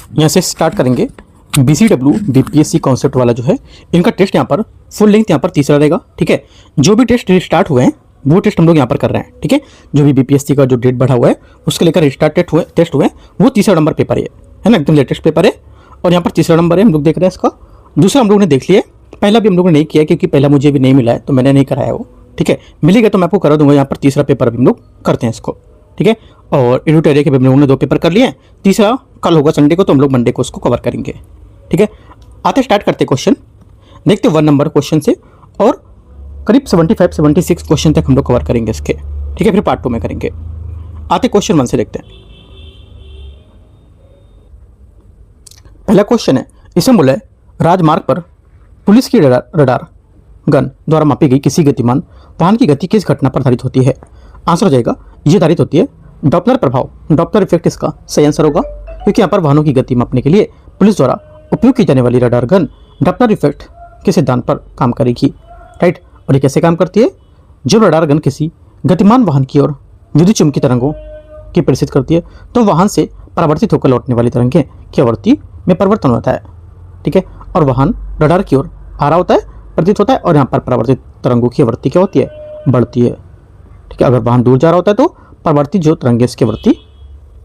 यहाँ से स्टार्ट करेंगे। BCW BPSC कॉन्सेप्ट वाला जो है इनका टेस्ट यहाँ पर फुल लेंथ यहाँ पर तीसरा रहेगा। ठीक है, जो भी टेस्ट स्टार्ट हुए हैं वो टेस्ट हम लोग यहाँ पर कर रहे हैं। ठीक है, जो भी BPSC का जो डेट बढ़ा हुआ है उसके लेकर स्टार्ट टेस्ट हुए वो तीसरा नंबर पेपर है ना, एकदम लेटेस्ट पेपर है। और यहाँ पर तीसरा नंबर है, हम लोग देख रहे हैं इसका। दूसरा हम लोग ने देख लिया, पहला भी हम लोगों ने नहीं किया क्योंकि पहला मुझे भी नहीं मिला है तो मैंने नहीं कराया वो। ठीक है, मिलेगा तो मैं आपको करा दूंगा। यहाँ पर तीसरा पेपर भी हम लोग करते हैं इसको। ठीक है, और एडिटोरियल के भी हम लोगों ने 2 पेपर कर लिए हैं। तीसरा कल होगा संडे को, तो हम लोग मंडे को उसको कवर करेंगे। ठीक है, आते स्टार्ट करते क्वेश्चन, देखते 1 नंबर क्वेश्चन से, और करीब 75-76 क्वेश्चन तक हम लोग कवर करेंगे इसके। ठीक है, फिर पार्ट 2 में करेंगे। आते क्वेश्चन 1 से देखते हैं। पहला क्वेश्चन है, इसमें बोला है राजमार्ग पर पुलिस की रडार गन द्वारा मापी गई किसी गतिमान वाहन की गति किस घटना पर आधारित होती है? आंसर हो जाएगा ये आधारित होती है डॉपलर प्रभाव, डॉपलर इफेक्ट इसका सही आंसर होगा, क्योंकि यहाँ पर वाहनों की गति मापने के लिए पुलिस द्वारा उपयोग की जाने वाली रडार गन डॉपलर इफेक्ट के सिद्धांत पर काम करेगी। राइट, और ये कैसे काम करती है? जब रडार गन किसी गतिमान वाहन की ओर विद्युत चुंबकीय तरंगों की प्रेषित करती है तो वाहन से परावर्तित होकर लौटने वाली तरंगें की आवृत्ति में परिवर्तन होता है। ठीक है, और वाहन रडार की ओर आ रहा होता है, प्रतीत होता है, और यहाँ पर परावर्तित तरंगों की आवृत्ति क्या होती है? बढ़ती है। ठीक है, अगर वाहन दूर जा रहा होता है तो परावर्तित जो तरंगें इसकी आवृत्ति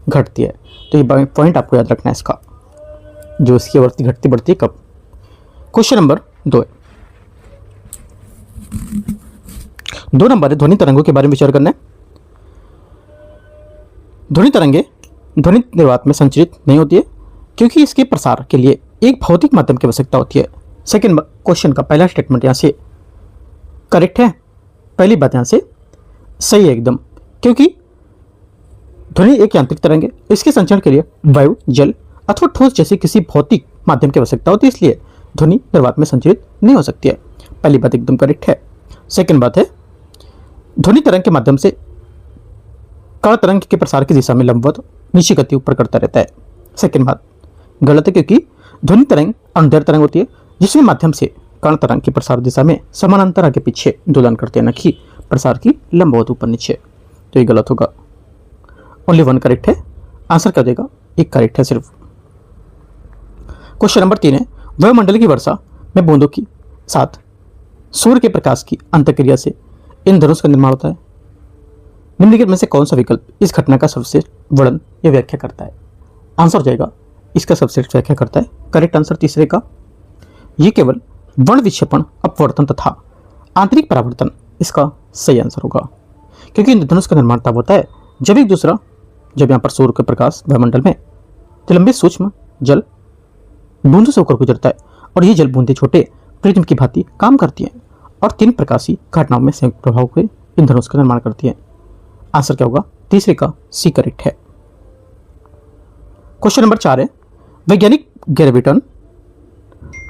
घटती है। तो ये पॉइंट आपको याद रखना है इसका, जो इसकी आवृत्ति घटती बढ़ती है कब। क्वेश्चन नंबर 2 है, 2 नंबर है, ध्वनि तरंगों के बारे में विचार करना है। ध्वनि तरंगे ध्वनि निर्वात में संचरित नहीं होती है क्योंकि इसके प्रसार के लिए एक भौतिक माध्यम की आवश्यकता होती है। सेकंड क्वेश्चन का पहला स्टेटमेंट यहाँ से करेक्ट है। पहली बात यहाँ से सही है एकदम, क्योंकि ध्वनि एक यांत्रिक तरंग है, इसके संचरण के लिए वायु, जल अथवा ठोस जैसे किसी भौतिक माध्यम की आवश्यकता होती है, इसलिए ध्वनि निर्वात में संचरित नहीं हो सकती है। पहली बात एकदम करेक्ट है। सेकंड बात है, ध्वनि तरंग के माध्यम से कण तरंग के प्रसार की दिशा में लंबवत नीचे गति ऊपर करता रहता है। सेकंड बात गलत है, क्योंकि ध्वनि तरंग अनुदैर्ध्य तरंग होती है जिसमें माध्यम से कण तरंग की प्रसार दिशा में समानांतर आगे पीछे दोलन करते हैं, न कि प्रसार की लंबवत ऊपर नीचे। तो ये गलत होगा। ओनली 1 करेक्ट है। आंसर क्या देगा? 1 करेक्ट है सिर्फ। क्वेश्चन नंबर 3 है, वायुमंडल की वर्षा में बूंदों के साथ सूर्य के प्रकाश की अंतःक्रिया से इंद्रधनुष का निर्माण होता है। निम्नलिखित में से कौन सा विकल्प इस घटना का सर्वश्रेष्ठ वर्णन या व्याख्या करता है? आंसर हो जाएगा इसका सर्वश्रेष्ठ व्याख्या करता है। करेक्ट आंसर तीसरे का, ये केवल वर्ण विक्षेपण, अपवर्तन तथा आंतरिक परावर्तन इसका सही आंसर होगा, क्योंकि इंद्रधनुष का निर्माण तब होता है जब यहाँ पर सूर्य का प्रकाश वायुमंडल में तिलंबित सूक्ष्म जल बूंदों से होकर गुजरता है, और ये जल बूंदें छोटे प्रिज्म की भांति काम करती हैं और 3 प्रकाशीय घटनाओं में संयुक्त प्रभाव के इंद्रधनुष का निर्माण करती हैं। आंसर क्या होगा? तीसरे का सी करेक्ट है। क्वेश्चन नंबर 4 है, वैज्ञानिक ग्रेविटन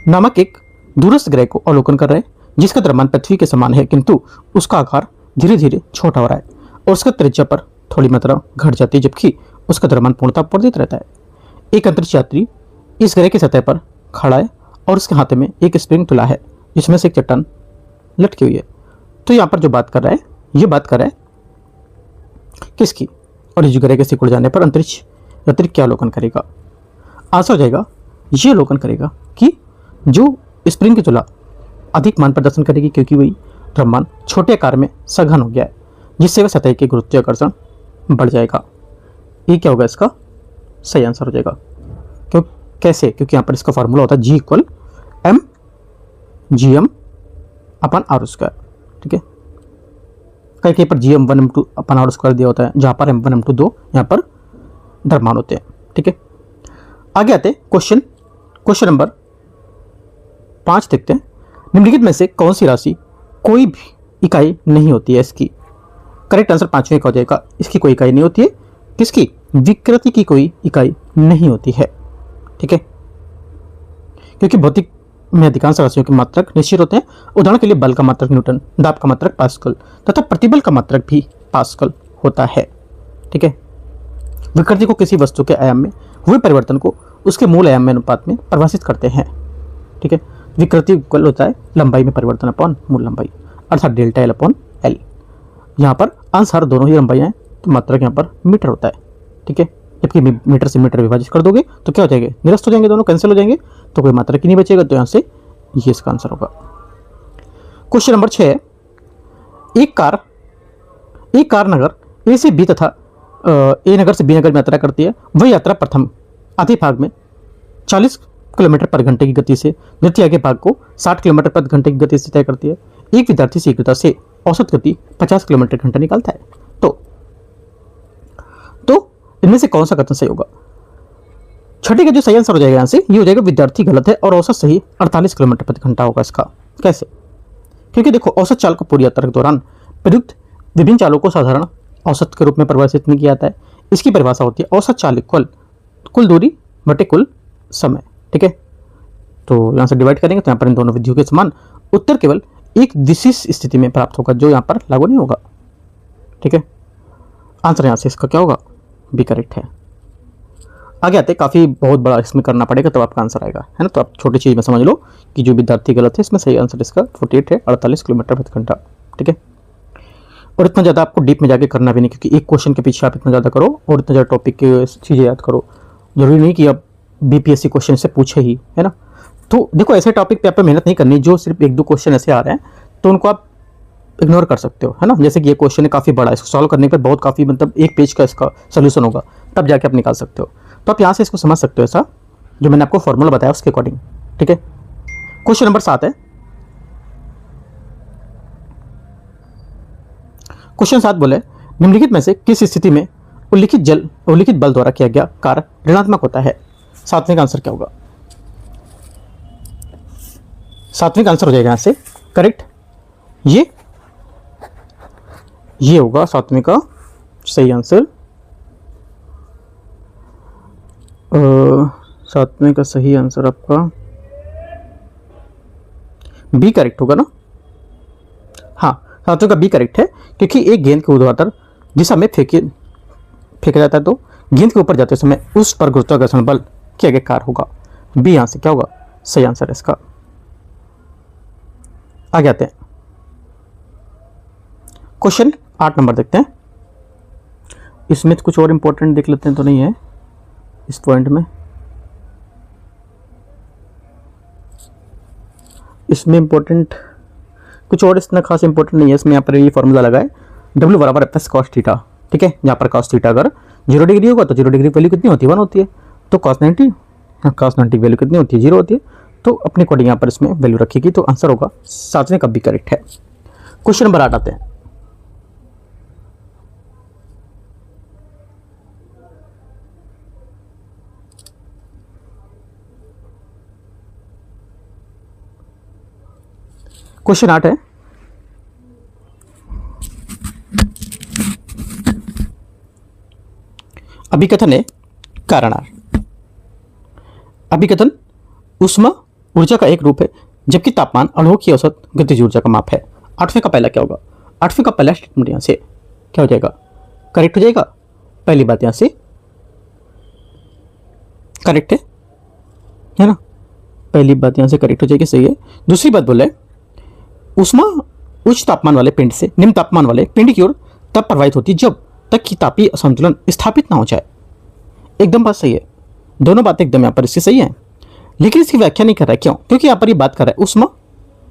नामक एक दूरस्थ ग्रह को अवलोकन कर रहे हैं जिसका द्रव्यमान पृथ्वी के समान है, किंतु उसका आकार धीरे धीरे छोटा हो रहा है और उसका त्रिज्या पर थोड़ी मात्रा घट जाती है, जबकि उसका द्रव्यमान पूर्णतः अपवर्तित रहता है। एक अंतरिक्ष यात्री इस ग्रह की सतह पर खड़ा है और उसके हाथ में एक स्प्रिंग तुला है जिसमें से एक चट्टान लटकी हुई है। तो यहाँ पर जो बात कर रहा है, ये बात कर रहा है किसकी? और इस ग्रह के सिकुड़ जाने पर अंतरिक्ष यात्री क्या अवलोकन करेगा? आंसर हो जाएगा ये अवलोकन करेगा कि जो स्प्रिंग की तुला अधिक मान प्रदर्शन करेगी, क्योंकि वही द्रव्यमान छोटे आकार में सघन हो गया है, जिससे वह सतह के गुरुत्वाकर्षण बढ़ जाएगा। ये क्या होगा? इसका सही आंसर हो जाएगा। क्यों? कैसे? क्योंकि यहाँ पर इसका फॉर्मूला होता है G=mgm/r²। ठीक है, कहीं पर Gm1m2/r² दिया होता है, जहाँ पर m1m2 यहाँ पर द्रव्यमान होते हैं। ठीक है, आगे आते क्वेश्चन नंबर 5 देखते हैं। निम्नलिखित में से कौन सी राशि कोई भी इकाई नहीं होती है इसकी? करेक्ट आंसर 5वें का हो जाएगा, इसकी कोई इकाई नहीं होती है। किसकी? विकृति की कोई इकाई नहीं होती है। ठीक है, क्योंकि भौतिक में अधिकांश राशियों के मात्रक निश्चित होते हैं। उदाहरण के लिए बल का मात्रक न्यूटन, दाब का मात्रक पास्कल तथा प्रतिबल का मात्रक भी पास्कल होता है। ठीक है, विकृति को किसी वस्तु के आयाम में हुए परिवर्तन को उसके मूल आयाम में अनुपात में परिभाषित करते हैं। ठीक है, विकृति इक्वल होता है लंबाई में परिवर्तन अपॉन मूल लंबाई, अर्थात डेल्टा एल अपॉन एल। यहाँ पर अंश हर दोनों ही लंबाई हैं, तो मात्रक यहाँ पर मीटर होता है। ठीक है, जबकि मीटर से मीटर विभाजित कर दोगे तो क्या हो जाएंगे, निरस्त हो जाएंगे, दोनों कैंसिल हो जाएंगे, तो कोई मात्रा की नहीं बचेगा। तो यहाँ से ये इसका आंसर होगा। क्वेश्चन नंबर 6, एक कार नगर ए से बी तथा ए नगर से बी नगर में यात्रा करती है। वह यात्रा प्रथम आधे भाग में 40 किलोमीटर पर घंटे की गति से, द्वितीय आगे भाग को 60 किलोमीटर पर घंटे की गति से तय करती है। एक विद्यार्थी शीघ्रता से औसत गति 50 किलोमीटर घंटा निकालता है। तो इनमें से कौन सा कथन सही होगा? छठे का जो सही आंसर हो जाएगा यहाँ से, ये हो जाएगा विद्यार्थी गलत है और औसत सही 48 किलोमीटर प्रति घंटा होगा इसका। कैसे? क्योंकि देखो, औसत चाल को पूरी यात्रा के दौरान प्रयुक्त विभिन्न चालों को साधारण औसत के रूप में परिभाषित नहीं किया जाता है। इसकी परिभाषा होती है औसत चाल इक्वल कुल दूरी बटे कुल समय। ठीक है, तो यहाँ से डिवाइड करेंगे तो यहाँ पर इन दोनों विधियों के समान उत्तर केवल एक विशेष स्थिति में प्राप्त होगा, जो यहाँ पर लागू नहीं होगा। ठीक है, आंसर यहाँ से इसका क्या होगा? बी करेक्ट है। आगे आते, काफ़ी बहुत बड़ा इसमें करना पड़ेगा तब आपका आंसर आएगा, है ना। तो आप छोटी चीज़ में समझ लो कि जो विद्यार्थी गलत है, इसमें सही आंसर इसका 48 है, 48 किलोमीटर प्रति घंटा। ठीक है, और इतना ज़्यादा आपको डीप में जाके करना भी नहीं, क्योंकि एक क्वेश्चन के पीछे आप इतना ज़्यादा करो और इतना ज़्यादा टॉपिक की चीज़ें याद करो। जरूरी नहीं कि आप बीपीएससी क्वेश्चन से पूछे ही, है ना। तो देखो, ऐसे टॉपिक पे आपको मेहनत नहीं करनी, जो सिर्फ एक दो क्वेश्चन ऐसे आ रहे हैं तो उनको आप इग्नोर कर सकते हो, है ना। जैसे कि ये क्वेश्चन है काफ़ी बड़ा, इसको सॉल्व करने पर बहुत काफ़ी मतलब एक पेज का इसका सोल्यूशन होगा, तब जाके आप निकाल सकते हो। तो आप यहाँ से इसको समझ सकते हो, ऐसा जो मैंने आपको फॉर्मूला बताया उसके अकॉर्डिंग। ठीक है, क्वेश्चन नंबर 7 है। क्वेश्चन 7 बोले, निम्नलिखित में से किस स्थिति में उल्लिखित बल द्वारा किया गया कार्य ऋणात्मक होता है? सातवें का आंसर क्या होगा? सातवें का आंसर हो जाएगा यहाँ से करेक्ट, ये होगा सातवें का सही आंसर। सातवें का सही आंसर आपका बी करेक्ट होगा ना। हाँ, सातवें का बी करेक्ट है, क्योंकि एक गेंद के ऊर्ध्वाधर दिशा में फेंका जाता है तो गेंद के ऊपर जाते समय उस पर गुरुत्वाकर्षण बल किया गया कार्य होगा। बी यहाँ से क्या होगा? सही आंसर है इसका। आगे आते हैं, क्वेश्चन 8 नंबर देखते हैं। इसमें कुछ और इंपॉर्टेंट देख लेते हैं, तो नहीं है इस पॉइंट में। इसमें इंपॉर्टेंट कुछ और इतना खास इंपॉर्टेंट नहीं है। इसमें यहाँ पर ये फॉर्मूला लगा है, W बराबर एफ एस कॉस थीटा। ठीक है, यहाँ पर कॉस थीटा अगर 0 डिग्री होगा तो 0 डिग्री वैल्यू कितनी होती है? 1 होती है। तो कॉस 90 की वैल्यू कितनी होती है? 0 होती है। तो अपने अकॉर्डिंग यहाँ पर इसमें वैल्यू रखेगी, तो आंसर होगा सातवें का बी करेक्ट है। क्वेश्चन नंबर 8 आते हैं। क्वेश्चन 8 है, अभिकथन है कारणार। अभिकथन ऊष्मा ऊर्जा का एक रूप है, जबकि तापमान अणुओं की औसत गतिज ऊर्जा का माप है। 8वें का पहला क्या होगा? 8वें का पहला स्टेटमेंट यहाँ से क्या हो जाएगा? करेक्ट हो जाएगा। पहली बात यहाँ से करेक्ट है ना। पहली बात यहाँ से करेक्ट हो जाएगी, सही है। दूसरी बात बोले, ऊष्मा उच्च तापमान वाले पिंड से निम्न तापमान वाले पिंड की ओर तब प्रवाहित होती है जब तक कि तापीय असंतुलन स्थापित ना हो जाए। एकदम बात सही है, दोनों बातें एकदम यहाँ पर इससे सही है, लेकिन इसकी व्याख्या नहीं कर रहा है। क्यों? क्योंकि यहाँ पर ये बात कर रहा है ऊष्मा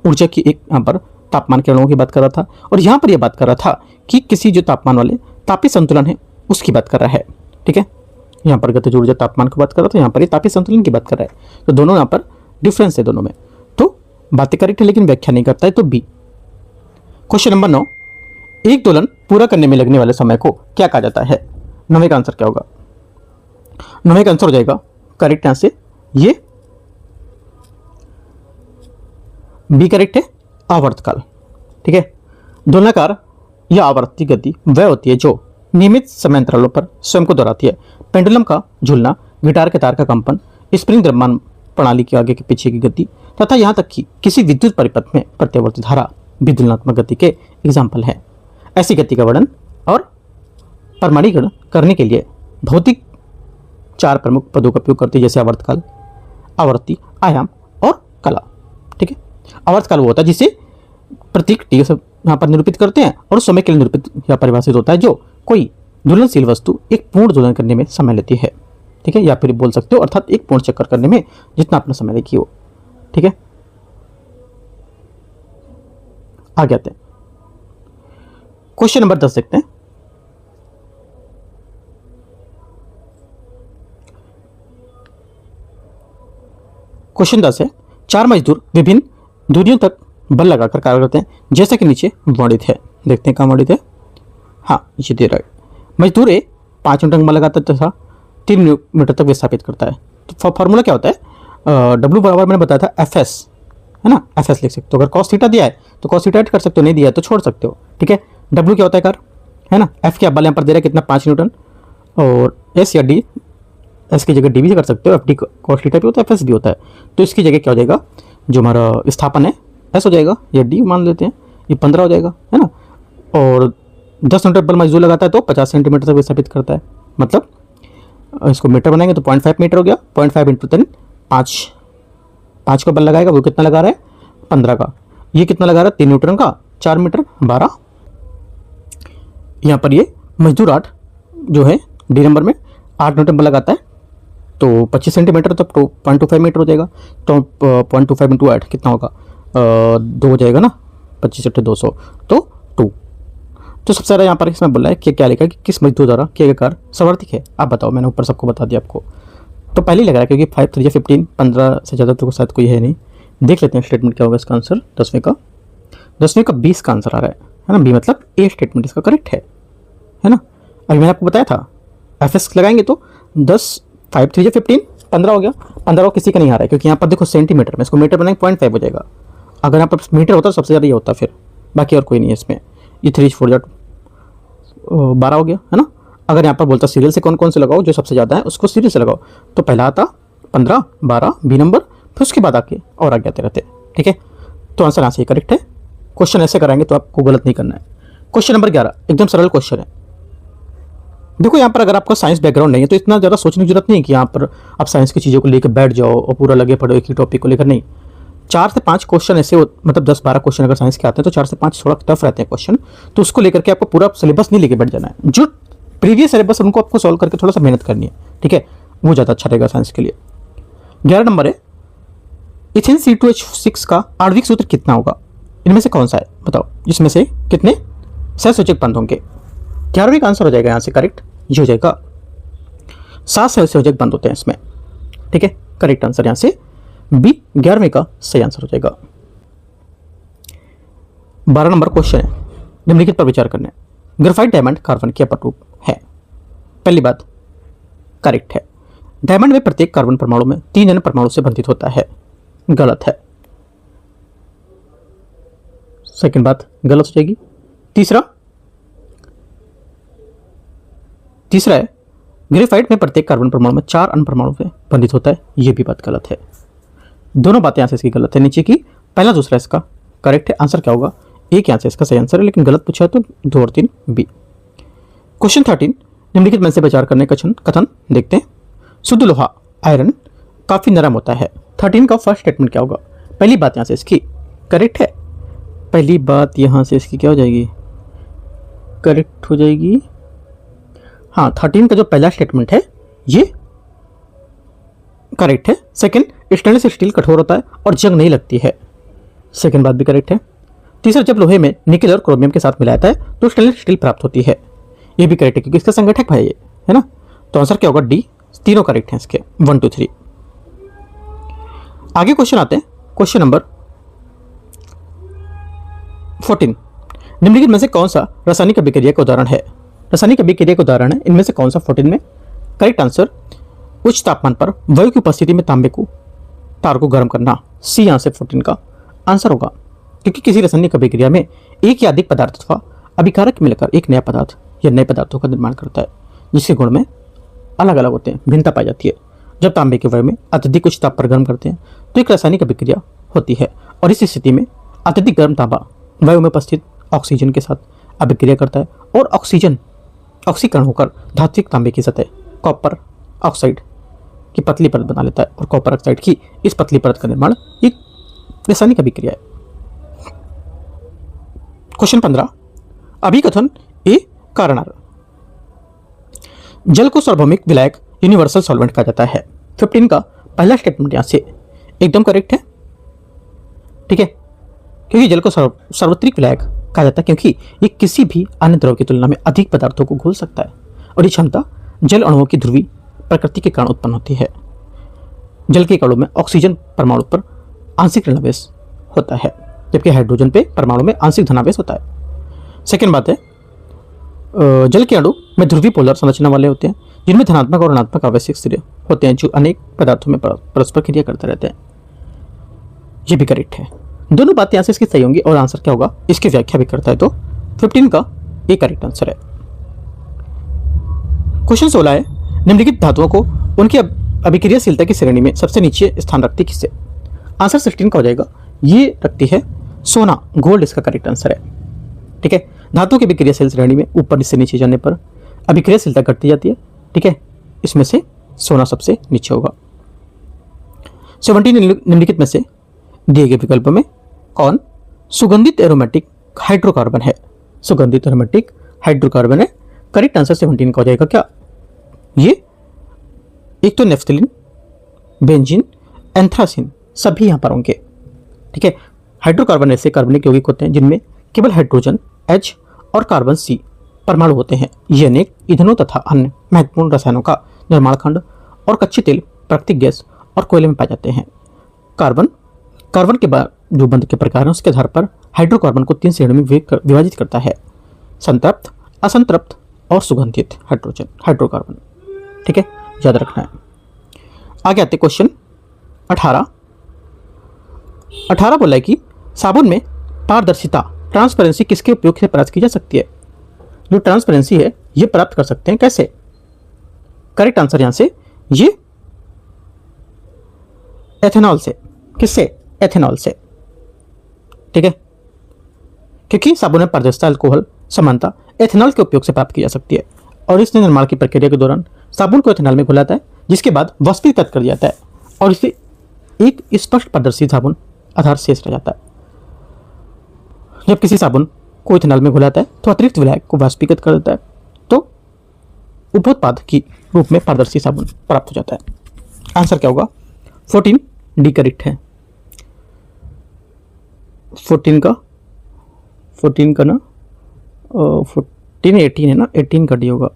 ऊर्जा की, एक यहाँ पर तापमान के अणुओं की बात कर रहा था, और यहाँ पर यह बात कर रहा था कि किसी जो तापमान वाले तापीय संतुलन है उसकी बात कर रहा है। ठीक है, यहाँ पर गतिज ऊर्जा तापमान की बात कर रहा था, यहाँ पर ये तापीय संतुलन की बात कर रहा है। तो दोनों यहाँ पर डिफरेंस है दोनों में, तो बातें करेक्ट है लेकिन व्याख्या नहीं करता है, तो बी। क्वेश्चन नंबर 9, एक दोलन पूरा करने में लगने वाले समय को क्या कहा जाता है? 9वें का आंसर क्या होगा? 9वें का आंसर हो जाएगा करेक्ट यहाँ से ये बी करेक्ट है, आवर्तकाल। ठीक है, दोलनाकार या आवर्ती गति वह होती है जो नियमित समय अंतरालों पर स्वयं को दोहराती है। पेंडुलम का झूलना, गिटार के तार का कंपन, स्प्रिंग द्रव्यमान प्रणाली के आगे के पीछे की गति तथा यहाँ तक कि किसी विद्युत परिपथ में प्रत्यावर्ती धारा भी तुलनात्मक गति के एग्जाम्पल है। ऐसी गति का वर्णन और प्रमाणीकरण करने के लिए भौतिक 4 प्रमुख पदों का उपयोग करते हैं, जैसे आवर्तकाल, आवर्ती, आयाम और कला। ठीक है, आवर्तकाल वो होता है जिसे प्रतीक टी से यहाँ पर निरूपित करते हैं, और समय के लिए निरूपित या परिभाषित होता है जो कोई ज्वलनशील वस्तु एक पूर्ण ज्वलन करने में समय लेती है, ठीक है, या फिर बोल सकते हो अर्थात एक पूर्ण चक्कर करने में जितना अपना समय लेगी वो, ठीक है। आगे आते हैं, क्वेश्चन नंबर 10 देखते हैं। क्वेश्चन 10 है, 4 मजदूर विभिन्न दूरियों तक बल लगाकर कार्य करते हैं जैसा कि नीचे वर्णित है। देखते हैं कहाँ वर्णित है। हाँ, ये दे रहा है। मजदूर ए 5 न्यूटन बल लगाता है तथा 3 मीटर तक विस्थापित करता है। तो फॉर्मूला क्या होता है, W बराबर मैंने बताया था FS, है ना, FS लिख सकते हो। अगर कॉस थीटा दिया है तो कॉस थीटा ऐड कर सकते हो, नहीं दिया है तो छोड़ सकते हो, ठीक है। W क्या होता है, कर, है ना। F क्या बल यहाँ पर दे रहा है कितना, 5 न्यूटन, और S या D, S की जगह D भी कर सकते हो, FD कॉस थीटा भी होता है, FS भी होता है। तो इसकी जगह क्या हो जाएगा, जो हमारा विस्थापन है S हो जाएगा, या D मान लेते हैं, ये 15 हो जाएगा, है ना। और 10 न्यूटन बल मजदूर लगाता है तो 50 सेंटीमीटर तक विस्थापित करता है, मतलब इसको मीटर बनाएंगे तो 0.5 मीटर हो गया। 0.5 इंटू 3 5 का बल लगाएगा, वो कितना लगा रहा है, 15 का। ये कितना लगा रहा है, 3 न्यूटन का, 4 मीटर 12। यहाँ पर ये मजदूर 8 जो है डी नंबर में 8 न्यूटन बल लगाता है तो 25 सेंटीमीटर तक, तो 0.25 मीटर हो जाएगा। तो 0.25 इंटू 8 कितना होगा, 2 हो जाएगा ना, 25 × 200 तो 2। तो सबसे ज़्यादा यहाँ पर इसमें बोला है कि क्या लिखा है कि किस मजदूर द्वारा किया गया कार्य सर्वाधिक है। आप बताओ, मैंने ऊपर सबको बता दिया आपको, तो पहले ही लग रहा है क्योंकि 5 3 15, 15 से ज़्यादा तो शायद कोई है नहीं। देख लेते हैं स्टेटमेंट क्या होगा इसका आंसर। 10वीं का 20 का आंसर आ रहा है ना, बी मतलब ए स्टेटमेंट इसका करेक्ट है ना। अभी मैंने आपको बताया था FS लगाएंगे तो 10 5 3 15 15 हो गया। 15 किसी का नहीं आ रहा है क्योंकि यहाँ पर देखो सेंटीमीटर में, इसको मीटर बनाएंगे 0.5 हो जाएगा। अगर यहाँ पर मीटर होता तो सबसे ज़्यादा ये होता, फिर बाकी और कोई नहीं है इसमें। ये 3 4 12 हो गया, है ना। अगर यहाँ पर बोलता सीरियल से कौन कौन से लगाओ, जो सबसे ज़्यादा है उसको सीरियल से लगाओ, तो पहला आता 15 12 बी नंबर, फिर उसके बाद आके और आगे आते रहते, ठीक है। तो आंसर यहाँ से करेक्ट है। क्वेश्चन ऐसे कराएंगे तो आपको गलत नहीं करना है। क्वेश्चन नंबर 11 एकदम सरल क्वेश्चन है। देखो यहाँ पर अगर आपका साइंस बैकग्राउंड नहीं है तो इतना ज़्यादा सोचने की जरूरत नहीं है कि यहाँ पर आप साइंस की चीज़ों को लेकर बैठ जाओ और पूरा लगे पढ़ो एक ही टॉपिक को लेकर, नहीं। 4 से 5 क्वेश्चन ऐसे मतलब 10-12 क्वेश्चन अगर साइंस के आते हैं तो 4 से 5 थोड़ा टफ रहते हैं क्वेश्चन, तो उसको लेकर के आपको पूरा सिलेबस नहीं लेके बैठ जाना है। जो प्रीवियस सिलेबस उनको आपको सॉल्व करके थोड़ा सा मेहनत करनी है, ठीक है, वो ज़्यादा अच्छा रहेगा साइंस के लिए। 11 नंबर है, इथेन C2H6 का आणविक सूत्र कितना होगा, इनमें से कौन सा है बताओ, इसमें से कितने सहसंयोजक बंध होंगे। 11वीं का आंसर हो जाएगा यहाँ से करेक्ट, ये हो जाएगा 7 सहसंयोजक बंध होते हैं इसमें, ठीक है। करेक्ट आंसर यहाँ से बी 11वीं का सही आंसर हो जाएगा। 12 नंबर क्वेश्चन है, निम्नलिखित पर विचार करना है। ग्रेफाइट डायमंड कार्बन की अपर रूप है। पहली बात करेक्ट है, डायमंड में प्रत्येक कार्बन परमाणु में 3 अन्य परमाणु से बंधित होता है, गलत है। सेकंड बात गलत हो जाएगी। तीसरा है, ग्रेफाइट में प्रत्येक कार्बन परमाणु में 4 अन्य परमाणु से बंधित होता है, यह भी बात गलत है। दोनों बातें यहाँ से इसकी गलत है, नीचे की पहला दूसरा इसका करेक्ट है। आंसर क्या होगा, एक यहाँ से इसका सही आंसर है, लेकिन गलत पूछा है तो 2 और 3 बी। क्वेश्चन 13 निम्नलिखित में से विचार करने का कथन देखते हैं। शुद्ध लोहा आयरन काफी नरम होता है। 13 का फर्स्ट स्टेटमेंट क्या होगा, पहली बात यहाँ से इसकी करेक्ट है। पहली बात यहाँ से इसकी क्या हो जाएगी, करेक्ट हो जाएगी। हाँ, 13 का जो पहला स्टेटमेंट है ये करेक्ट है। सेकंड, स्टेनलेस स्टील कठोर होता है और जंग नहीं लगती है, सेकंड बात भी करेक्ट है। तीसरा, जब लोहे में निकेल और क्रोमियम के साथ मिलाया जाता है तो स्टेनलेस स्टील प्राप्त होती है, ये भी करेक्ट है क्योंकि इसका संगठक भाई ये है ना। तो आंसर क्या होगा, डी। तीनों करेक्ट हैं इसके, 1 2 3। आगे क्वेश्चन आते हैं, क्वेश्चन नंबर 14 निम्नलिखित में से कौन सा रासायनिक अभिक्रिया का उदाहरण है। रासायनिक अभिक्रिया का उदाहरण है इनमें से कौन सा 14 में। करेक्ट आंसर, उच्च तापमान पर वायु की उपस्थिति में तांबे को तार को गर्म करना, सी यहाँ से 14 का आंसर होगा। क्योंकि किसी रासायनिक अभिक्रिया में एक या अधिक पदार्थ अथवा अभिकारक मिलकर एक नया पदार्थ या नए पदार्थों का निर्माण करता है, जिसके गुण में अलग अलग होते हैं, भिन्नता पाई जाती है। जब तांबे के वायु में अत्यधिक उच्च ताप पर गर्म करते हैं तो एक रासायनिक अभिक्रिया होती है, और इस स्थिति में अत्यधिक गर्म तांबा वायु में उपस्थित ऑक्सीजन के साथ अभिक्रिया करता है और ऑक्सीकरण होकर धात्विक तांबे की सतह कॉपर ऑक्साइड की पतली परत बना लेता है, और कॉपर ऑक्साइड की इस पतली परत का निर्माण एक रासायनिक अभिक्रिया है। क्वेश्चन 15 अभिकथन ए कारण। जल को सार्वभौमिक विलायक यूनिवर्सल सॉल्वेंट कहा जाता है। 15 का पहला स्टेटमेंट यहाँ से एकदम करेक्ट है, ठीक है, क्योंकि जल को सार्वत्रिक विलायक कहा जाता है क्योंकि ये किसी भी अन्य द्रव की तुलना में अधिक पदार्थों को घोल सकता है और ये क्षमता जल अणुओं की ध्रुवीय प्रकृति के कारण उत्पन्न होती है। जल के अणु में ऑक्सीजन परमाणु पर आंशिक ऋणावेश होता है जबकि हाइड्रोजन पे परमाणु में आंशिक धनावेश होता है। सेकेंड बात है, जल के अणु में ध्रुवीय पोलर संरचना वाले होते हैं जिनमें धनात्मक और ऋणात्मक आवश्यक सिरे होते हैं जो अनेक पदार्थों में परस्पर क्रिया करते रहते हैं। ये भी करेक्ट है। दोनों बातें यहाँ से इसकी सही होंगी और आंसर क्या होगा इसकी व्याख्या भी करता है, तो 15 का ये करेक्ट आंसर है। क्वेश्चन 16 है, निम्नलिखित धातुओं को उनकी अभिक्रियाशीलता की श्रेणी में सबसे नीचे स्थान रखती किससे? आंसर 16 का हो जाएगा, ये रखती है सोना, गोल्ड इसका करेक्ट आंसर है, ठीक है। धातु की अभिक्रियाशील श्रेणी में ऊपर से नीचे जाने पर अभिक्रियाशीलता घटती जाती है, ठीक है, इसमें से सोना सबसे नीचे होगा। 17 निम्नलिखित में से दिए गए विकल्प में कौन सुगंधित एरोमेटिक हाइड्रोकार्बन है? सुगंधित एरोमेटिक हाइड्रोकार्बन है, करेक्ट आंसर 17 का हो जाएगा क्या? ये एक तो नेफ्थलीन, बेंजीन, एंथ्रासिन सभी यहां पर होंगे, ठीक है। हाइड्रोकार्बन ऐसे कार्बनिक यौगिक होते हैं जिनमें केवल हाइड्रोजन H और कार्बन C परमाणु होते हैं। ये अनेक ईंधनों तथा अन्य महत्वपूर्ण रसायनों का निर्माण खंड और कच्चे तेल, प्राकृतिक गैस और कोयले में पाए जाते हैं। कार्बन के बाद जो बंध के प्रकार हैं उसके आधार पर हाइड्रोकार्बन को 3 श्रेणियों में विभाजित करता है, संतृप्त, असंतृप्त और सुगंधित हाइड्रोकार्बन, ठीक है, याद रखना है। आगे आते क्वेश्चन 18 बोला है कि साबुन में पारदर्शिता ट्रांसपेरेंसी किसके उपयोग से प्राप्त की जा सकती है? जो ट्रांसपेरेंसी है ये प्राप्त कर सकते हैं कैसे? करेक्ट आंसर यहां से ये एथेनॉल से। किससे? एथेनॉल से, ठीक है, क्योंकि साबुन में पारदर्शिता, अल्कोहल समानता एथेनॉल के उपयोग से प्राप्त की जा सकती है और इस निर्माण की प्रक्रिया के दौरान साबुन को एथेनॉल में घुलाता है जिसके बाद वाष्पीकृत कर दिया जाता है और इससे एक स्पष्ट पारदर्शी साबुन आधार शेष रह जाता है। जब किसी साबुन को इथेनॉल में घुलाता है तो अतिरिक्त विलायक को वाष्पीकृत कर देता है तो उपोत्पाद की रूप में पारदर्शी साबुन प्राप्त हो जाता है। आंसर क्या होगा? 14 डी करेक्ट है। 14 का ना 18 है ना, 18 का डी होगा।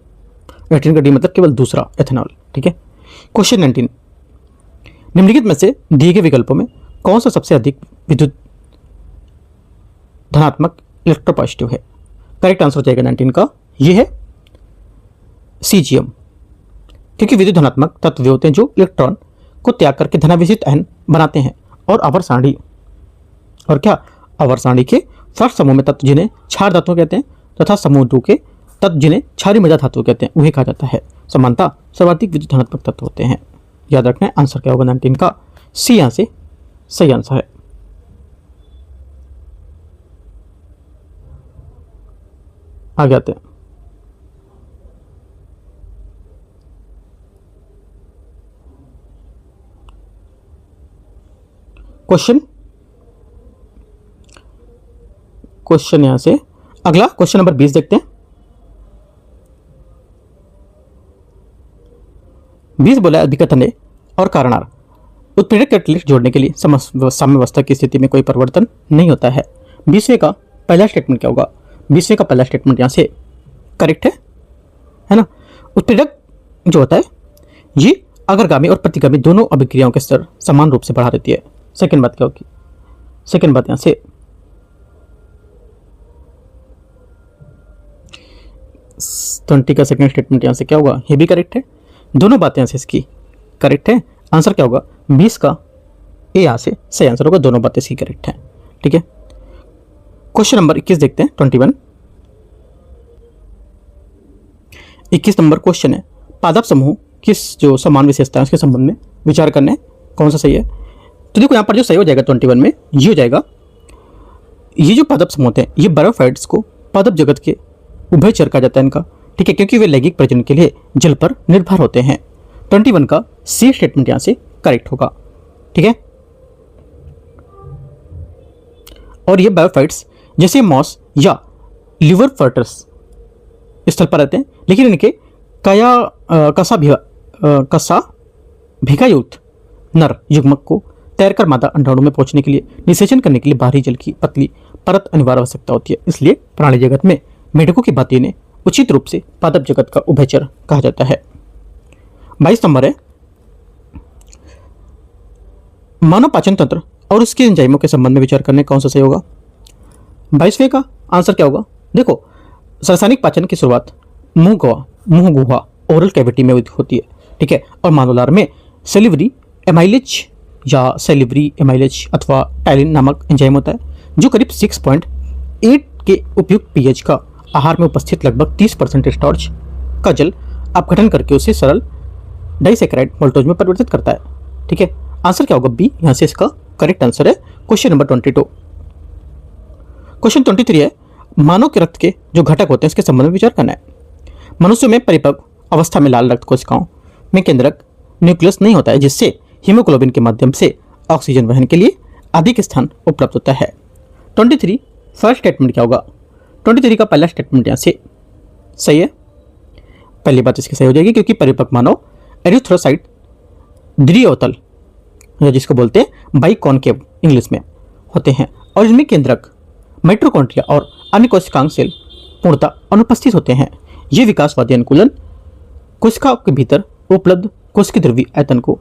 18 का डी मतलब केवल दूसरा एथेनॉल, ठीक है। क्वेश्चन 19, निम्नलिखित में से दिए गए विकल्पों में कौन सा सबसे अधिक विद्युत धनात्मक इलेक्ट्रोपॉजिटिव है? करेक्ट आंसर हो जाएगा 19 का, ये है सीजियम, क्योंकि विद्युत धनात्मक तत्व वे होते हैं जो इलेक्ट्रॉन को त्याग करके धनावेशित आयन बनाते हैं और आवर्त सारणी के फर्स्ट समूह में तत्व जिन्हें क्षार धातु कहते हैं तथा समूह 2 के तत्व जिन्हें क्षारीय मृदा धातु कहते हैं उन्हें कहा जाता है समानता सर्वाधिक विद्युत धनात्मक तत्व होते हैं। याद रखना है, आंसर क्या होगा 19 का, सी यहां से सही आंसर है। आगे आते हैं क्वेश्चन यहां से अगला क्वेश्चन नंबर 20 देखते हैं। 20 बोला अभिकथन और कारणार उत्प्रेरक कैटलिस्ट जोड़ने के लिए साम्यावस्था की स्थिति में कोई परिवर्तन नहीं होता है। 20वें का पहला स्टेटमेंट क्या होगा? 20वें का पहला स्टेटमेंट यहां से करेक्ट है ना। उत्प्रेरक जो होता है ये अग्रगामी और प्रतिगामी दोनों अभिक्रियाओं के स्तर समान रूप से बढ़ा देती है। सेकंड बात क्या होगी? सेकंड बात यहां से 20 का सेकंड स्टेटमेंट यहां से क्या होगा? ये भी करेक्ट है। दोनों बातें यहां से इसकी करेक्ट है। आंसर क्या होगा? 20 का ए यहां से सही आंसर होगा। दोनों बातें इसकी करेक्ट है, ठीक है। क्वेश्चन नंबर 21 देखते हैं। 21 नंबर क्वेश्चन है, पादप समूह किस जो समान विशेषता है उसके संबंध में विचार करने कौन सा सही है? तो देखो यहाँ पर जो सही हो जाएगा 21 में ये हो जाएगा, ये जो पादप समूह होते हैं ये बर्फाइट्स को पादप जगत के उभयचर कहा जाता है इनका, ठीक है, क्योंकि वे लैंगिक प्रजनन के लिए जल पर निर्भर होते हैं। 21 का सी स्टेटमेंट यहां से करेक्ट होगा, ठीक है। और ये बायोफाइट्स जैसे मॉस या लिवर फर्टर्स स्थल पर रहते हैं, लेकिन इनके कया कसा भिगायुक्त नर युग्मक को तैरकर मादा अंडाणु में पहुंचने के लिए निषेचन करने के लिए बाहरी जल की पतली परत अनिवार्य आवश्यकता होती है। इसलिए प्राणी जगत में मेढकों की भांति इन्हें उचित रूप से पादप जगत का उभयचर कहा जाता है। 22 नंबर है मानव पाचन तंत्र और उसके एंजाइमों के संबंध में विचार करने कौन सा सही होगा। 22वें का आंसर क्या होगा? देखो, रासायनिक पाचन की शुरुआत मुंह गुहा ओरल कैविटी में होती है, ठीक है, और मानव लार में सेलिवरी एमाइलेज या सेलिवरी एमाइलेज अथवा टाइलिन नामक एंजाइम होता है, जो करीब 6.8 के उपयुक्त पीएच का आहार में उपस्थित लगभग 30% स्टार्च का जल अपघटन करके उसे सरल डाइसैकेराइड मोल्टोज में परिवर्तित करता है। ठीक है, आंसर क्या होगा? बी। यहां से इसका करेक्ट आंसर है क्वेश्चन नंबर 22। क्वेश्चन 23 है मानव के रक्त के जो घटक होते हैं इसके संबंध में विचार करना है। मनुष्य में परिपक्व अवस्था में लाल रक्त कोशिकाओं में केंद्रक न्यूक्लियस नहीं होता है, जिससे हीमोग्लोबिन के माध्यम से ऑक्सीजन वहन के लिए अधिक स्थान उपलब्ध होता है। 23 फर्स्ट स्टेटमेंट क्या होगा? 23 का पहला स्टेटमेंट यहाँ से सही है। पहली बात इसकी सही हो जाएगी क्योंकि परिपक्व मानव एरिथ्रोसाइट द्विअवतल या जिसको बोलते हैं बाइकॉनकेव इंग्लिश में होते हैं और इनमें केंद्रक माइटोकॉन्ड्रिया और अन्य कोशिकांग सेल पूर्णतः अनुपस्थित होते हैं। ये विकासवादी अनुकूलन कोशिका के भीतर उपलब्ध कोशिकीय द्रव्य आयतन को